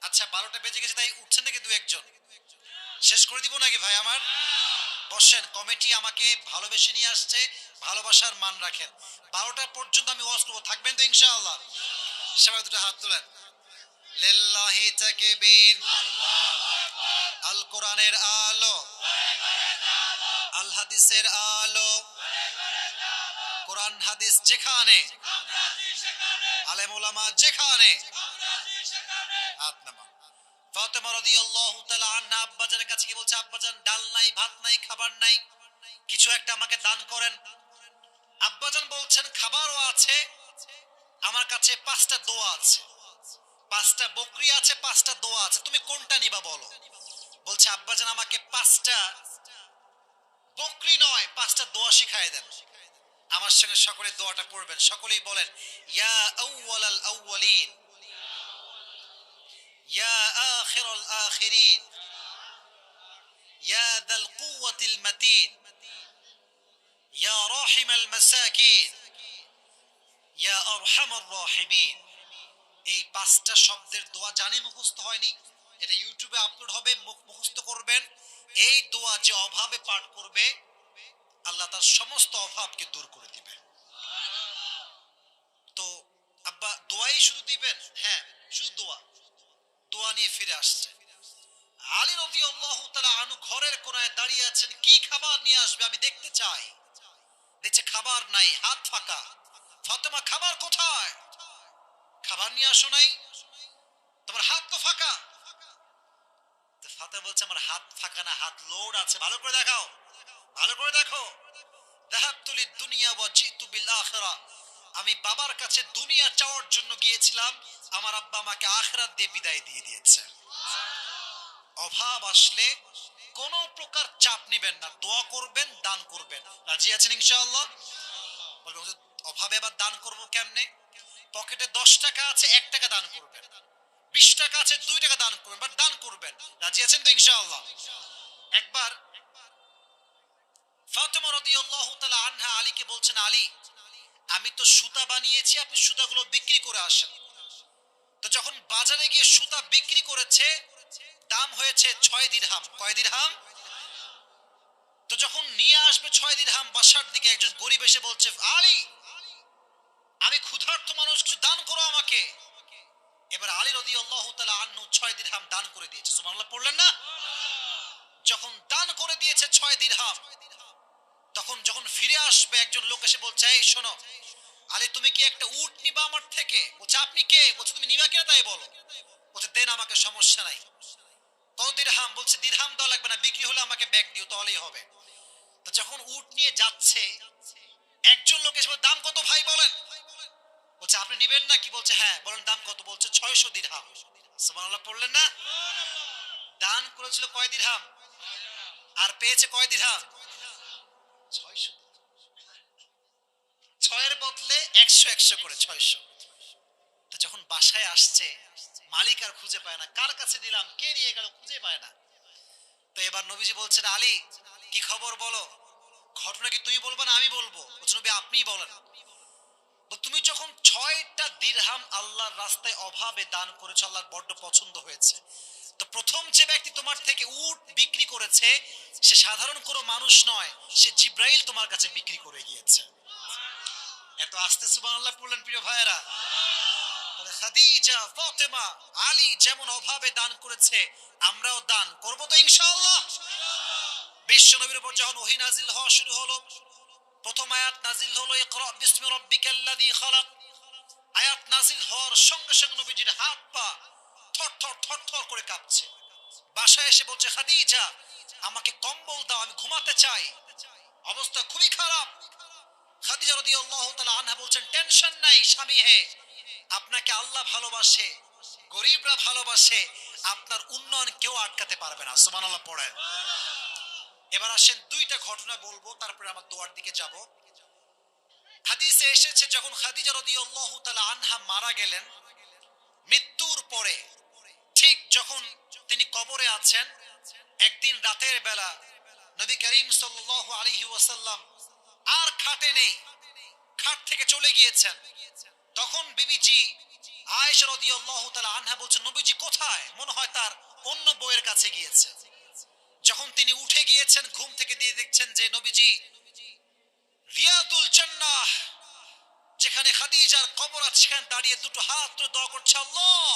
আচ্ছা 12টা বেজে গেছে, তাই উঠছেন নাকি দু একজন? শেষ করে দিব নাকি ভাই আমার? বসেন, কমিটি আমাকে ভালোবেসে নিয়ে আসছে, ভালোবাসার মান রাখেন। 12টা পর্যন্ত আমি ওয়াজ করবো, থাকবেন তো ইনশাআল্লাহ? সবাই দুটো হাত তোলেন। লিল্লাহি তাকবীর, আল কোরআনের আলো, আল হাদিসের আলো, কোরআন হাদিস যেখানে, আলেম ওলামা যেখানে, হাত নামান। ফাতেমা রাদিয়াল্লাহু তাআলা আনহা আব্বাজানের কাছে গিয়ে বলছে, আব্বাজান ডাল নাই, ভাত নাই, খাবার নাই, কিছু একটা আমাকে দান করেন। আব্বাজান বলছেন, খাবারও আছে, আমার কাছে 5টা দোয়া আছে, 5টা বকরি আছে, 5টা দোয়া আছে, তুমি কোনটা নিবা বলো? বলছে আব্বাজান আমাকে 5টা বকরি নয় 5টা দোয়া শিখায় দেন। আমার সঙ্গে সকলে দোয়াটা পড়বেন, সকলেই বলেন ইয়া আউয়ালাল আউয়ালিন ইয়া আখিরাল আখিরিন ইয়া যাল কুওয়াতিল মাতিন ইয়া রাহিমাল মাসাকিন ইয়া আরহামার রাহিমিন। এই 5টা শব্দের দোয়া জানি মুখস্থ হয়নি, এটা ইউটিউবে আপলোড হবে, মুখস্থ করবেন। এই দোয়া যে অভাবে পাঠ করবে আল্লাহ তার সমস্ত অভাবকে দূর করে দিবে। তো আব্বা দোয়াই শুধু দিবেন? হ্যাঁ, শুধু দোয়া। দোয়া নিয়ে ফিরে আসছে। আলী রাদিয়াল্লাহু তাআলা আনহু ঘরের কোনায় দাঁড়িয়ে আছেন, কি খাবার নিয়ে আসবে আমি দেখতে চাই। দেখছে খাবার নাই, হাত ফাঁকা। ফাতেমা খাবার কোথায়? খাবার নিয়ে আসো নাই? তোমার হাত তো ফাঁকা। তো ফাতেমা বলছে আমার হাত ফাঁকা না, হাত লোড আছে। ভালো করে দেখাও, ভালো করে দেখো। যাহাবতু লিদ দুনিয়া ওয়া জিতু বিল আখিরা। আমি বাবার কাছে দুনিয়া চাওয়ার জন্য গিয়েছিলাম, আমার আব্বা আমাকে আখিরাত দিয়ে বিদায় দিয়ে দিয়েছে। অভাব আসলে কোন প্রকার চাপ নেবেন না, দোয়া করবেন, দান করবেন। রাজি আছেন ইনশাআল্লাহ? বলবেন অভাবে আবার দান করব কেমনে? পকেটে 10 টাকা আছে, 1 টাকা দান করবেন। 20 টাকা আছে, 2 টাকা দান করবেন, বাট দান করবেন। রাজি আছেন তো ইনশাআল্লাহ? একবার ফাতেমা রাদিয়াল্লাহু তাআলা আনহা আলীকে বলছেন, আলী আমি তো সুতা বানিয়েছি, আপনি সুতাগুলো বিক্রি করে আসেন। তো যখন বাজারে গিয়ে সুতা বিক্রি করেছে, দাম হয়েছে 6 দিরহাম। কয় দিরহাম? তো যখন নিয়ে আসবে 6 দিরহাম, বাসার দিকে একজন গরিব এসে বলছে, আলী আমি ক্ষুধার্ত মানুষ, কিছু দান করো আমাকে। এবার আলী রাদিয়াল্লাহু তাআলা আনহু 6 দিরহাম দান করে দিয়েছে। সুবহানাল্লাহ পড়লেন না? যখন দান করে দিয়েছে 6 দিরহাম, তখন যখন ফিরে আসবে একজন লোক এসে বলছে, এই শোনো আলী তুমি কি একটা উট নিবা আমার থেকে? বলছে আপনি কে? বলছে তুমি নিবা কিনা তাই বলো। বলছে দেন আমাকে, সমস্যা নাই। কত দিরহাম? বলছে দিরহাম দেওয়া লাগবে না, বিক্রি হলে আমাকে ব্যাগ দিও তাহলেই হবে। তো যখন উট নিয়ে যাচ্ছে, একজন লোক এসে দাম কত ভাই বলেন? বলছে আপনি নিবেন না কি? বলছে হ্যাঁ। বলেন দাম কত? বলছে 600 দিরহাম। সুবহানাল্লাহ পড়লেন না? দান করেছিল কয় দিরহাম আর পেয়েছে কয় দিরহাম? 600। 6 এর বদলে 100 100 করে 600। তো যখন বাসায় আসছে, মালিক আর খুঁজে পায় না, কার কাছে দিলাম, কে নিয়ে গেল, খুঁজে পায় না। তো এবার নবীজি বলছেন, আলী কি খবর বলো। ঘটনা কি তুমি বলবে না আমি বলবো? বলছে নবী আপনিই বলেন। তুমি যখন 6টা দিরহাম আল্লাহর রাস্তায় অভাবে দান করেছো, আল্লাহর বড্ড পছন্দ হয়েছে। তো প্রথম যে ব্যক্তি তোমার থেকে উট বিক্রি করেছে, সে সাধারণ কোনো মানুষ নয়, সে জিব্রাইল তোমার কাছে বিক্রি করে গিয়েছে। এত আস্তে সুবহানাল্লাহ পড়লেন প্রিয় ভাইয়েরা। খাদিজা, ফাতেমা, আলী যেমন অভাবে দান করেছে, আমরাও দান করব তো ইনশাআল্লাহ। বিশ্ব নবীর উপর যখন ওহী নাজিল হওয়া শুরু হলো, প্রথম আয়াত নাজিল হলো ইকরা বিসমি রাব্বিকাল্লাযী খালাক। আয়াত নাজিল হওয়ার সঙ্গে সঙ্গে নবীজির হাত পা থরথর থরথর করে কাঁপছে। বাসায় এসে বলছে, খাদিজা আমাকে কম্বল দাও, আমি ঘুমাতে চাই, অবস্থা খুবই খারাপ। খাদিজা রাদিয়াল্লাহু তাআলা আনহা বলছেন, টেনশন নাই স্বামী হে, আপনাকে আল্লাহ ভালোবাসে, গরিবরা ভালোবাসে, আপনার উন্নয়ন কেউ আটকাতে পারবে না। সুবহানাল্লাহ পড়েন। এবার আসেন 2টা ঘটনা বলবো, তারপরে আমার দোয়ার দিকে যাব। হাদিসে এসেছে যখন খাদিজা রাদিয়াল্লাহু তাআলা আনহা মারা গেলেন, মৃত্যুর পরে ঠিক যখন তিনি কবরে আছেন, একদিন রাতের বেলা নবী করিম সাল্লাল্লাহু আলাইহি ওয়াসাল্লাম আর খাটে নেই, খাট থেকে চলে গিয়েছেন। তখন বিবিজি আয়েশা রাদিয়াল্লাহু তাআলা আনহা বলছেন, নবীজি কোথায়? মনে হয় তার অন্য বউয়ের কাছে গিয়েছে। যখন তিনি উঠে গিয়েছেন ঘুম থেকে, দিয়ে দেখছেন যে নবীজি রিয়াদুল জান্নাহ, যেখানে খাদিজার কবর আছে, সেখানে দাঁড়িয়ে দুটো হাত তুলে দোয়া করছে, আল্লাহ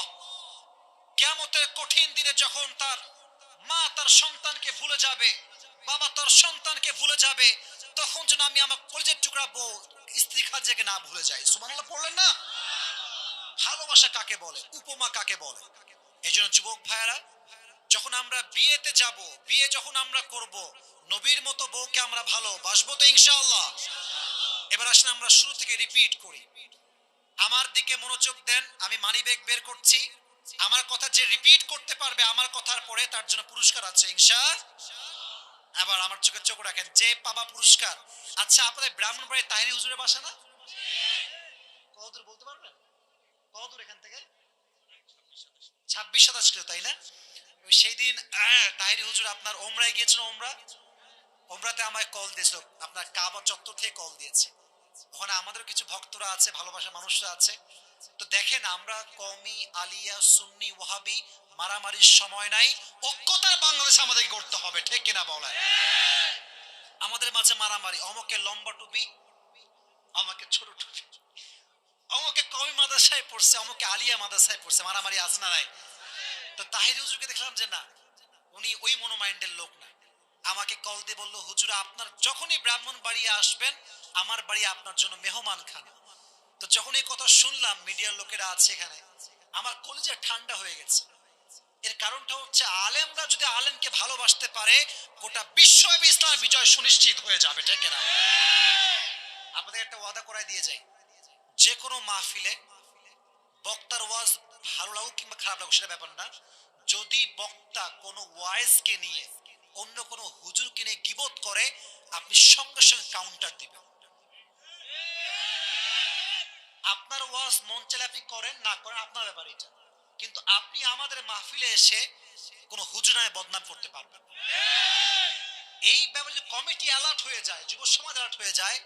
কিয়ামতের কঠিন দিনে যখন তার মা তার সন্তানকে ভুলে যাবে, বাবা তার সন্তানকে ভুলে যাবে, তখন যেন আমি আমার কলিজার টুকরা বউ স্ত্রী খাদিজাকে না ভুলে যাই। সুবহানাল্লাহ পড়লেন না? ভালোবাসা কাকে বলে, উপমা কাকে বলে। এজন্য যুবক ভাইয়েরা, যখন আমরা বিয়েতে যাব, বিয়ে যখন আমরা করব, নবীর মতো বউকে আমরা ভালোবাসবো তো ইনশাআল্লাহ। এবার আসলে আমরা শুরু থেকে রিপিট করি, আমার দিকে মনোযোগ দেন। আমি মানিব্যাগ বের করছি, আমার কথা যে রিপিট করতে পারবে আমার কথার পরে তার জন্য পুরস্কার আছে আবার আমার চোখে চোখ রাখেন যে পাবা পুরস্কার। আচ্ছা আপনাদের ব্রাহ্মণবাড়ির তাহিরি হুজুরের বাসা না? কতদূর বলতে পারবেন? কতদূর এখান থেকে? 26-27 কিলো, তাই না? সেই দিন তাহিরি হুজুর আপনার ওমরায় গিয়েছিল। ওমরাতে আমায় কল দিয়েছিল, আপনার কাবা চত্বর থেকে কল দিয়েছে। ওখানে আমাদের কিছু ভক্তরা আছে, ভালোবাসা মানুষরা আছে। তো দেখেন আমরা কওমি আলিয়া সুন্নি ওয়াহাবি মারামারির সময় নাই, ঐক্যতার বাংলাদেশ আমাদের গড়তে হবে, ঠিক কিনা বলেন? আমাদের মাঝে মারামারি, অমকে লম্বা টুপি, আমাকে ছোট টুপি, অমকে কওমি মাদ্রাসায় পড়ছে, অমকে আলিয়া মাদ্রাসায় পড়ছে, মারামারি আছে না নাই? তো তাহির হুজুরকে দেখলাম যে না, উনি ওই মনোমাইন্ডের লোক না। আমাকে কল দিয়ে বললো, হুজুর আপনার যখনই ব্রাহ্মণ বাড়ি আসবেন আমার বাড়ি আপনার জন্য মেহমান খানা। তো যখন এই কথা শুনলাম, মিডিয়ার লোকেরা আছে এখানে, আমার কলিজা ঠান্ডা হয়ে গেছে। এর কারণটা হচ্ছে আলেমরা যদি আলেমকে ভালোবাসতে পারে গোটা বিশ্বব্যাপী ইসলামের বিজয় সুনিশ্চিত হয়ে যাবে, ঠিক না? আপনাদের একটা ওয়াদা করাই দিয়ে যাই, যে কোনো মাহফিলে বক্তার ওয়াজ ভালো লাগুক কিংবা খারাপ লাগুক সেটা ব্যাপার না, যদি বক্তা কোনো ওয়াইজকে নিয়ে অন্য কোনো হুজুরকে নিয়ে গীবত করে আপনি সঙ্গে সঙ্গে কাউন্টার দিবেন। আপনার ওয়াজ মন চাইলে আপনি করেন, না করেন আপনার ব্যাপার এটা, কিন্তু আপনি আমাদের মাহফিলে এসে কোনো হুজুর নামে বদনাম করতে পারবেন। এই ব্যাপারে কমিটি অ্যালার্ট হয়ে যায়, যুব সমাজ অ্যালার্ট হয়ে যায়,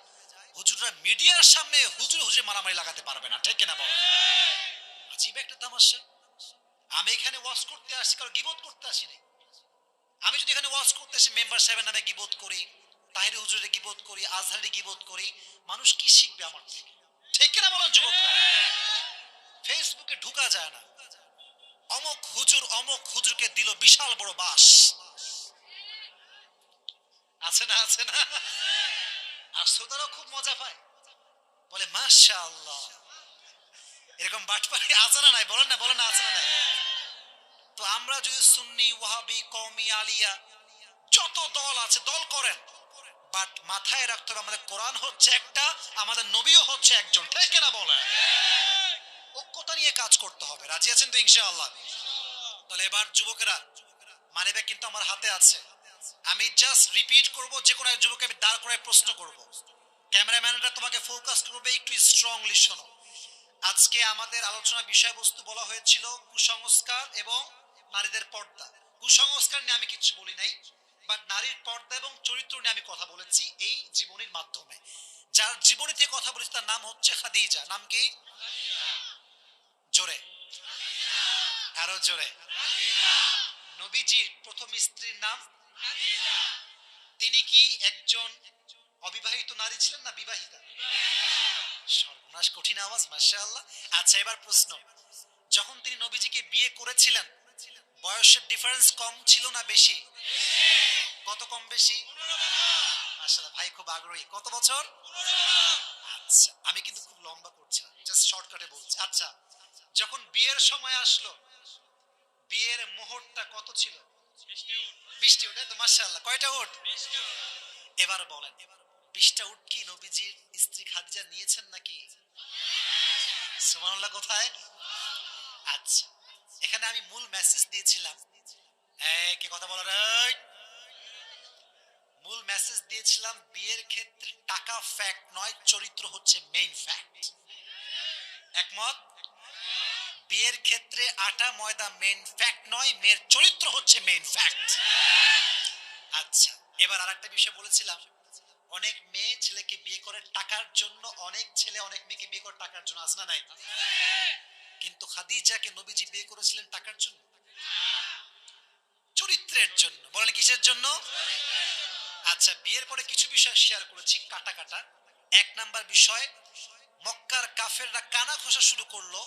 হুজুররা মিডিয়ার সামনে হুজুর হুজুর মারামারি লাগাতে পারবে না, ঠিক কিনা বলেন? আজীব একটা তামাশা। আমি এখানে ওয়াজ করতে আসছি, কারণ গীবত করতে আসিনি। আমি যদি এখানে ওয়াজ করতে আসি মেম্বার সাহেবের নামে গীবত করি, তাহিরি হুজুরের গীবত করি, আজহারি গীবত করি, মানুষ কি শিখবে আমার থেকে, ঠিক কিনা বলেন যুবক ভাই? ফেসবুকে ঢুকা যায় না, অমক হুজুরকে দিল বিশাল বড় বাস, আছে না? আছে না? আর শ্রোতারাও খুব মজা পায়, বলে মাশাআল্লাহ। এরকম বাটপারি আছে না নাই? বলেন না, বলেন না, আছে না নাই? তো আমরা যদি সুন্নি ওয়াহাবি কওমি আলিয়া যত দল আছে দল করেন, বাট মাথায় রাখতে হবে আমাদের কোরআন হচ্ছে একটা, আমাদের নবীও হচ্ছে একজন, ঠিক কিনা বলেন? ঐক্যতা নিয়ে কাজ করতে হবে। রাজি আছেন তো ইনশাআল্লাহ? তাহলে এবার যুবকেরা, মানিব্যাগ কিন্তু আমার হাতে আছে, আমি জাস্ট রিপিট করব, যে কোনো এক যুবককে আমি দাঁড় করায় প্রশ্ন করব, ক্যামেরাম্যানরা তোমাকে ফোকাস করবে, একটু স্ট্রংলি শোনো। আজকে আমাদের আলোচনা বিষয়বস্তু বলা হয়েছিল কুসংস্কার এবং নারীদের পর্দা। কুসংস্কার নিয়ে আমি কিছু বলি নাই, বাট নারীর পর্দা এবং চরিত্র নিয়ে আমি কথা বলেছি এই জীবনীর মাধ্যমে। যার জীবনী থেকে কথা বলেছি তার নাম হচ্ছে খাদিজা। নাম কি? জোরে, আরো জোরে। নবীজির প্রথম স্ত্রীর নাম? তিনি কি একজন অবিবাহিত নারী ছিলেন না বিবাহিতা? সর্বনাশ, কঠিন আওয়াজ, মাশাআল্লাহ। আচ্ছা এবার প্রশ্ন, যখন তিনি নবীজিকে বিয়ে করেছিলেন বয়সের ডিফারেন্স কম ছিল না বেশি? কত কম বেশি? মাশাআল্লাহ, ভাই খুব আগ্রহী। কত বছর? আচ্ছা আমি কিন্তু খুব লম্বা করছি না, জাস্ট শর্টকাটে বলছি। আচ্ছা যখন বিয়ের সময় আসলো, বিয়ের মুহূর্তটা কত ছিল? 20টি উট, তো মাশাআল্লাহ। কয়টা উট? এবার বলেন 20টা উট কি নবীজির স্ত্রী খাদিজা নিয়েছেন নাকি? সুবহানাল্লাহ কোথায়? আচ্ছা এখানে আমি মূল মেসেজ দিয়েছিলাম, এই কে কথা বলার, এই মূল মেসেজ দিয়েছিলাম বিয়ের ক্ষেত্রে টাকা ফ্যাক্ট নয়, চরিত্র হচ্ছে মেইন ফ্যাক্ট। একমত? বিয়ের ক্ষেত্রে আটা ময়দা মেইন ফ্যাক্ট নয়, মেয়ের চরিত্র হচ্ছে মেইন ফ্যাক্ট। আচ্ছা এবার আরেকটা বিষয় বলেছিলাম, অনেক মেয়ে ছেলেকে বিয়ে করে টাকার জন্য, অনেক ছেলে অনেক মেয়েকে বিয়ে করে টাকার জন্য, আছে না নাই? কিন্তু খাদিজাকে নবীজি বিয়ে করেছিলেন টাকার জন্য? চরিত্রের জন্য। বলেন কিসের জন্য? আচ্ছা বিয়ের পরে কিছু বিষয় শেয়ার করেছি কাটা কাটা। এক নাম্বার বিষয়, মক্কার কাফেররা কানা ঘষা শুরু করলো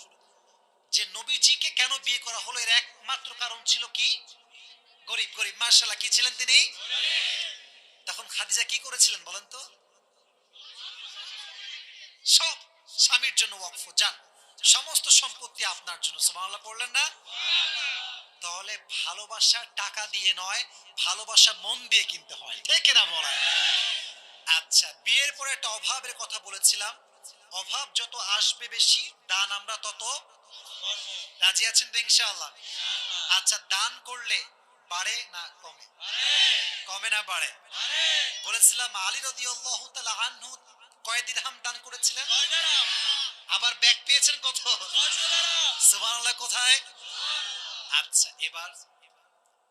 যে নবীজিকে কেন বিয়ে করা হলো, এর একমাত্র কারণ ছিল কি? গরিব। গরিব, মাশাআল্লাহ, কি ছিলেন তিনি? তখন খাদিজা কি করেছিলেন বলেন তো? সব স্বামীর জন্য ওয়াকফ, যান সমস্ত সম্পত্তি আপনার জন্য। সুবহানাল্লাহ পড়লেন না? তাহলে ভালোবাসা টাকা দিয়ে নয়, ভালোবাসা মন দিয়ে কিনতে হয়, ঠিক না বলেন? আচ্ছা বিয়ের পরে একটা অভাবের কথা বলেছিলাম, অভাব যত আসবে বেশি দান আমরা তত রাজি আছেন তো ইনশাআল্লাহ? আচ্ছা, দান করলে বাড়ে না কমে? কমে না বাড়ে? বলেছিলাম আলী রাদিয়াল্লাহু তাআলা আনহু কয় দিরহাম দান করেছিলেন? আবার ব্যাক পেয়েছেন কত? সুবহানাল্লাহ কোথায়? আচ্ছা, এবার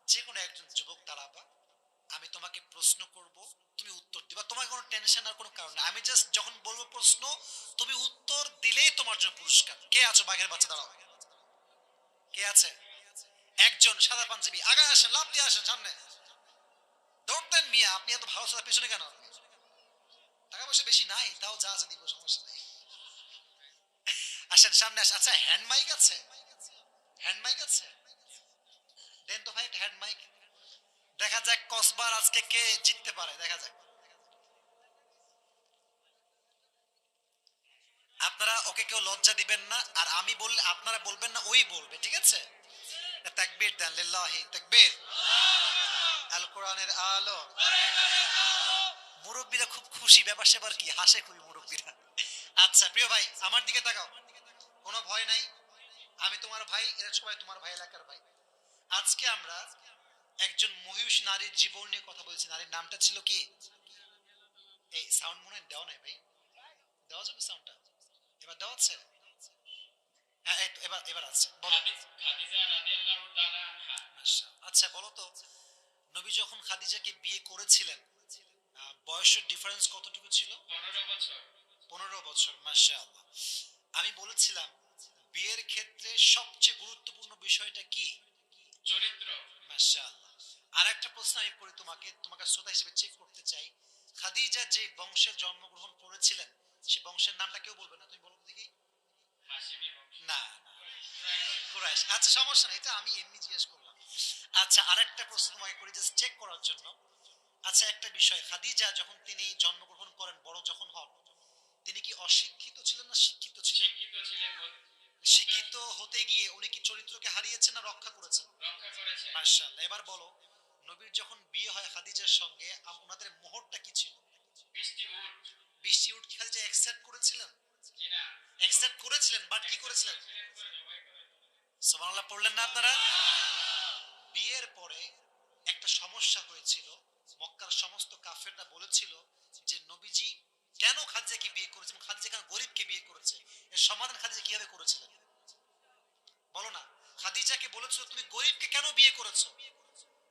যে কোনো একজন যুবক দাঁড়াবা, আমি তোমাকে প্রশ্ন করব, তুমি উত্তর দিবা, তোমার কোনো টেনশন আর কোনো কারণ নেই। আমি জাস্ট যখন বলবো প্রশ্ন, তুমি উত্তর দিলেই তোমার জন্য পুরস্কার। কে আছো বাঘের বাচ্চা, দাঁড়াও। কে আছে? একজন সাদা পাঞ্জাবি, আগে আসেন, লাভ দিয়ে আসেন সামনে। দৌড় দেন মিয়া, আপনি এত ভালো সাদা পেছনে কেন? আপনি টাকা পয়সা বেশি নাই, তাও যা আছে দিব, সমস্যা নাই। আসেন সামনে আসেন। আচ্ছা, হ্যান্ড মাইক আছে? হ্যান্ড মাইক আছে? দেন তো ভাই একটা হ্যান্ড মাইক। দেখা যাক কসবার আজকে কে জিততে পারে, দেখা যাক। আপনারা ওকে কেউ লজ্জা দিবেন না, আর আমি বললে আপনারা বলবেন না, ওই বলবে, ঠিক আছে? তাকবীর দেন, লিল্লাহি তাকবীর। আল কোরআনের আলো। মুরব্বীরা খুব খুশি, ব্যাপার সেবার কি, হাসে খুবই মুরব্বীরা। আচ্ছা প্রিয় ভাই, আমার দিকে তাকাও, কোনো ভয় নাই, আমি তোমার ভাই, এরা সবাই তোমার ভাই, এলাকার ভাই। আজকে আমরা একজন মহিষী নারীর জীবন নিয়ে কথা বলছি। নারীর নামটা ছিল কি? এই সাউন্ড মনে হয় দেওয়া নাই ভাই, দেওয়া যাবে সাউন্ডটা? এবার দেওয়া আছে? হ্যাঁ এই তো, এবার এবার আছে, বলো। খাদিজা রাদিয়াল্লাহু তাআলা আনহা। মাশাআল্লাহ। আচ্ছা বলো তো, নবী যখন খাদিজাকে বিয়ে করেছিলেন, বয়সের ডিফারেন্স কতটুকু ছিল? 15 বছর। 15 বছর, মাশাআল্লাহ। আমি বলেছিলাম বিয়ের ক্ষেত্রে সবচেয়ে গুরুত্বপূর্ণ বিষয়টা কি? চরিত্র। মাশাআল্লাহ। আর একটা প্রশ্ন আমি করি তোমাকে, তোমাকে শ্রোতা হিসেবে চেক করতে চাই। খাদিজা যে বংশে জন্মগ্রহণ করেছিলেন, সেই বংশের নামটা কেউ বলবে না, তুমি বলো দেখি। হাশিমি বংশ। না, কুরাইশ। আচ্ছা সমস্যা নেই, এটা আমি এমনি জিজ্ঞেস করলাম। আচ্ছা, আরেকটা প্রশ্ন তোমাকে করি জাস্ট চেক করার জন্য। আচ্ছা একটা বিষয়, খাদিজা যখন তিনি জন্মগ্রহণ করেন, বড় যখন হন, তিনি কি অশিক্ষিত ছিলেন না শিক্ষিত ছিলেন? শিক্ষিত ছিলেন। শিক্ষিত হতে গিয়ে উনি কি চরিত্রকে হারিয়েছেন না রক্ষা করেছেন? রক্ষা করেছেন। মাশাআল্লাহ। এবার বলো, নবীর যখন বিয়ে হয় খাদিজার সঙ্গে, ওনাদের মোহরটা কি ছিল? 20টি উট। 20টি উট কি খাদিজা অ্যাকসেপ্ট করেছিলেন? জি না। অ্যাকসেপ্ট করেছিলেন, বাট কি করেছিলেন? সুবহানাল্লাহ পড়লেন না আপনারা? বিয়ের পরে একটা সমস্যা হয়েছিল, মক্কার সমস্ত কাফেররা বলেছিল যে নবীজি কেন খাদিজাকে বিয়ে করেছে, খাদিজা কেন গরিবকে বিয়ে করেছে, এর সমাধান খাদিজা কিভাবে করেছিলেন বলো না? খাদিজাকে বলেছিল তুমি গরিবকে কেন বিয়ে করেছো,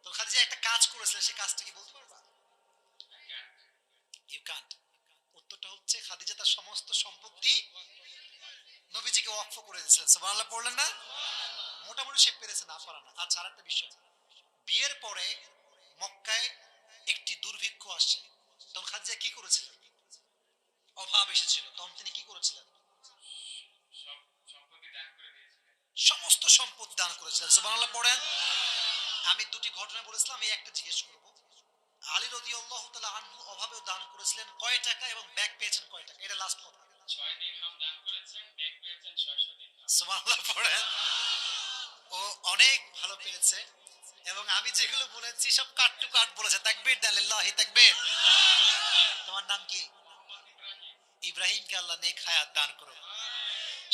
তো খাদিজা একটা কাজ করেছিলেন, সেই কাজটা কি বলতে পারবা? You can't. উত্তরটা হচ্ছে খাদিজা তার সমস্ত সম্পত্তি নবীজিকে ওয়াকফ করে দিয়েছিলেন। সুবহানাল্লাহ পড়লেন না? মোটামুটি সে পেরেছে, না পারা না। আচ্ছা আরেকটা বিষয়, বিয়ের পরে মক্কায় একটি দুর্ভিক্ষ আসে, তখন খাদিজা কি করেছিলেন? অভাব এসেছিল, তখন তিনি কি করেছিলেন? সমস্ত সম্পদ দান করেছিলেন। সুবহানাল্লাহ পড়েন। আমি দুটি ঘটনা বলেছিলাম, এই একটা জিজ্ঞেস করব। আলী রাদিয়াল্লাহু তাআলা আনহু অভাবেও দান করেছিলেন কয় টাকা এবং ব্যাক পেয়েছেন কয় টাকা? এটা লাস্ট কথা। 6 দিরহাম দান করেছেন, ব্যাক পেয়েছেন 600 দিরহাম। সুবহানাল্লাহ পড়েন। ও অনেক ভালো পেয়েছে, এবং আমি যেগুলো বলেছি সব কাট টু কাট বলেছে। তাকবীর দেন, লিল্লাহি তাকবীর। তোমার নাম কি? ইব্রাহিমকে আল্লাহ নেক হায়াত দান করুন।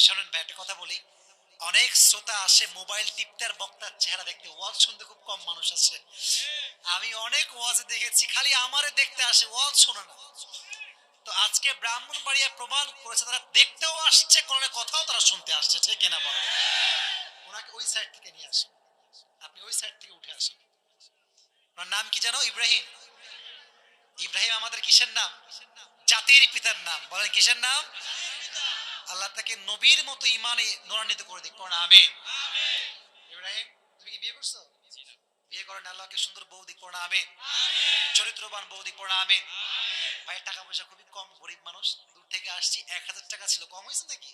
শুনুন ভাই, একটা কথা বলি, অনেক শ্রোতা আসে মোবাইল টিপতে আর বক্তার চেহারা দেখতে, ওয়াজ শুনতে খুব কম মানুষ আসে। আমি অনেক ওয়াজে দেখেছি খালি আমারে দেখতে আসে, ওয়াজ শোনে না। তো আজকে ব্রাহ্মণবাড়িয়া প্রমাণ করেছে তারা দেখতেও আসছে, কোরআনের কথাও তারা শুনতে আসছে, ঠিক না বলো? ওনাকে ওই সাইড থেকে নিয়ে আসেন, আপনি ওই সাইড থেকে উঠে আসেন। ওনার নাম কি জানো? ইব্রাহিম। ইব্রাহিম আমাদের কিসের নাম? জাতির পিতার নাম। বলেন কিসের নাম? আল্লাহ তাকে নবীর মতো ইমানে নূরান্বিত করে দিক, পড়া আমিন। ইব্রাহিম তুমি কি বিয়ে করছো? বিয়ে করেন, আল্লাহকে সুন্দর বউ দিক, পড়া আমিন। চরিত্রবান বউ দিক, পড়া আমিন। ভাই টাকা পয়সা খুবই কম, গরিব মানুষ, দূর থেকে আসছি, 1000 টাকা ছিল, কম হয়েছে নাকি?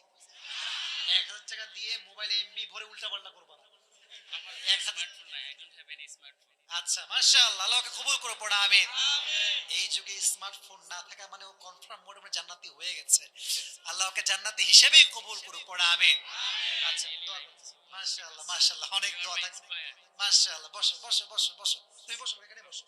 1000 টাকা দিয়ে মোবাইল এমবি ভরে উল্টা পাল্টা করবা না। 1000। আচ্ছা মাশাআল্লাহ, আল্লাহকে কবুল করে, পড়া আমিন। এই যুগে স্মার্টফোন না থাকা মানে ও কনফার্ম মোডে জান্নাতি হয়ে গেছে। আল্লাহকে জান্নাতি হিসেবেই কবুল করে, পড়া আমিন। আচ্ছা দোয়া করছি। মাশাআল্লাহ মাশাআল্লাহ, অনেক দোয়া থাকবে। মাশাআল্লাহ, বসো বসো বসো বসো, তুমি বসো, এখানে বসো।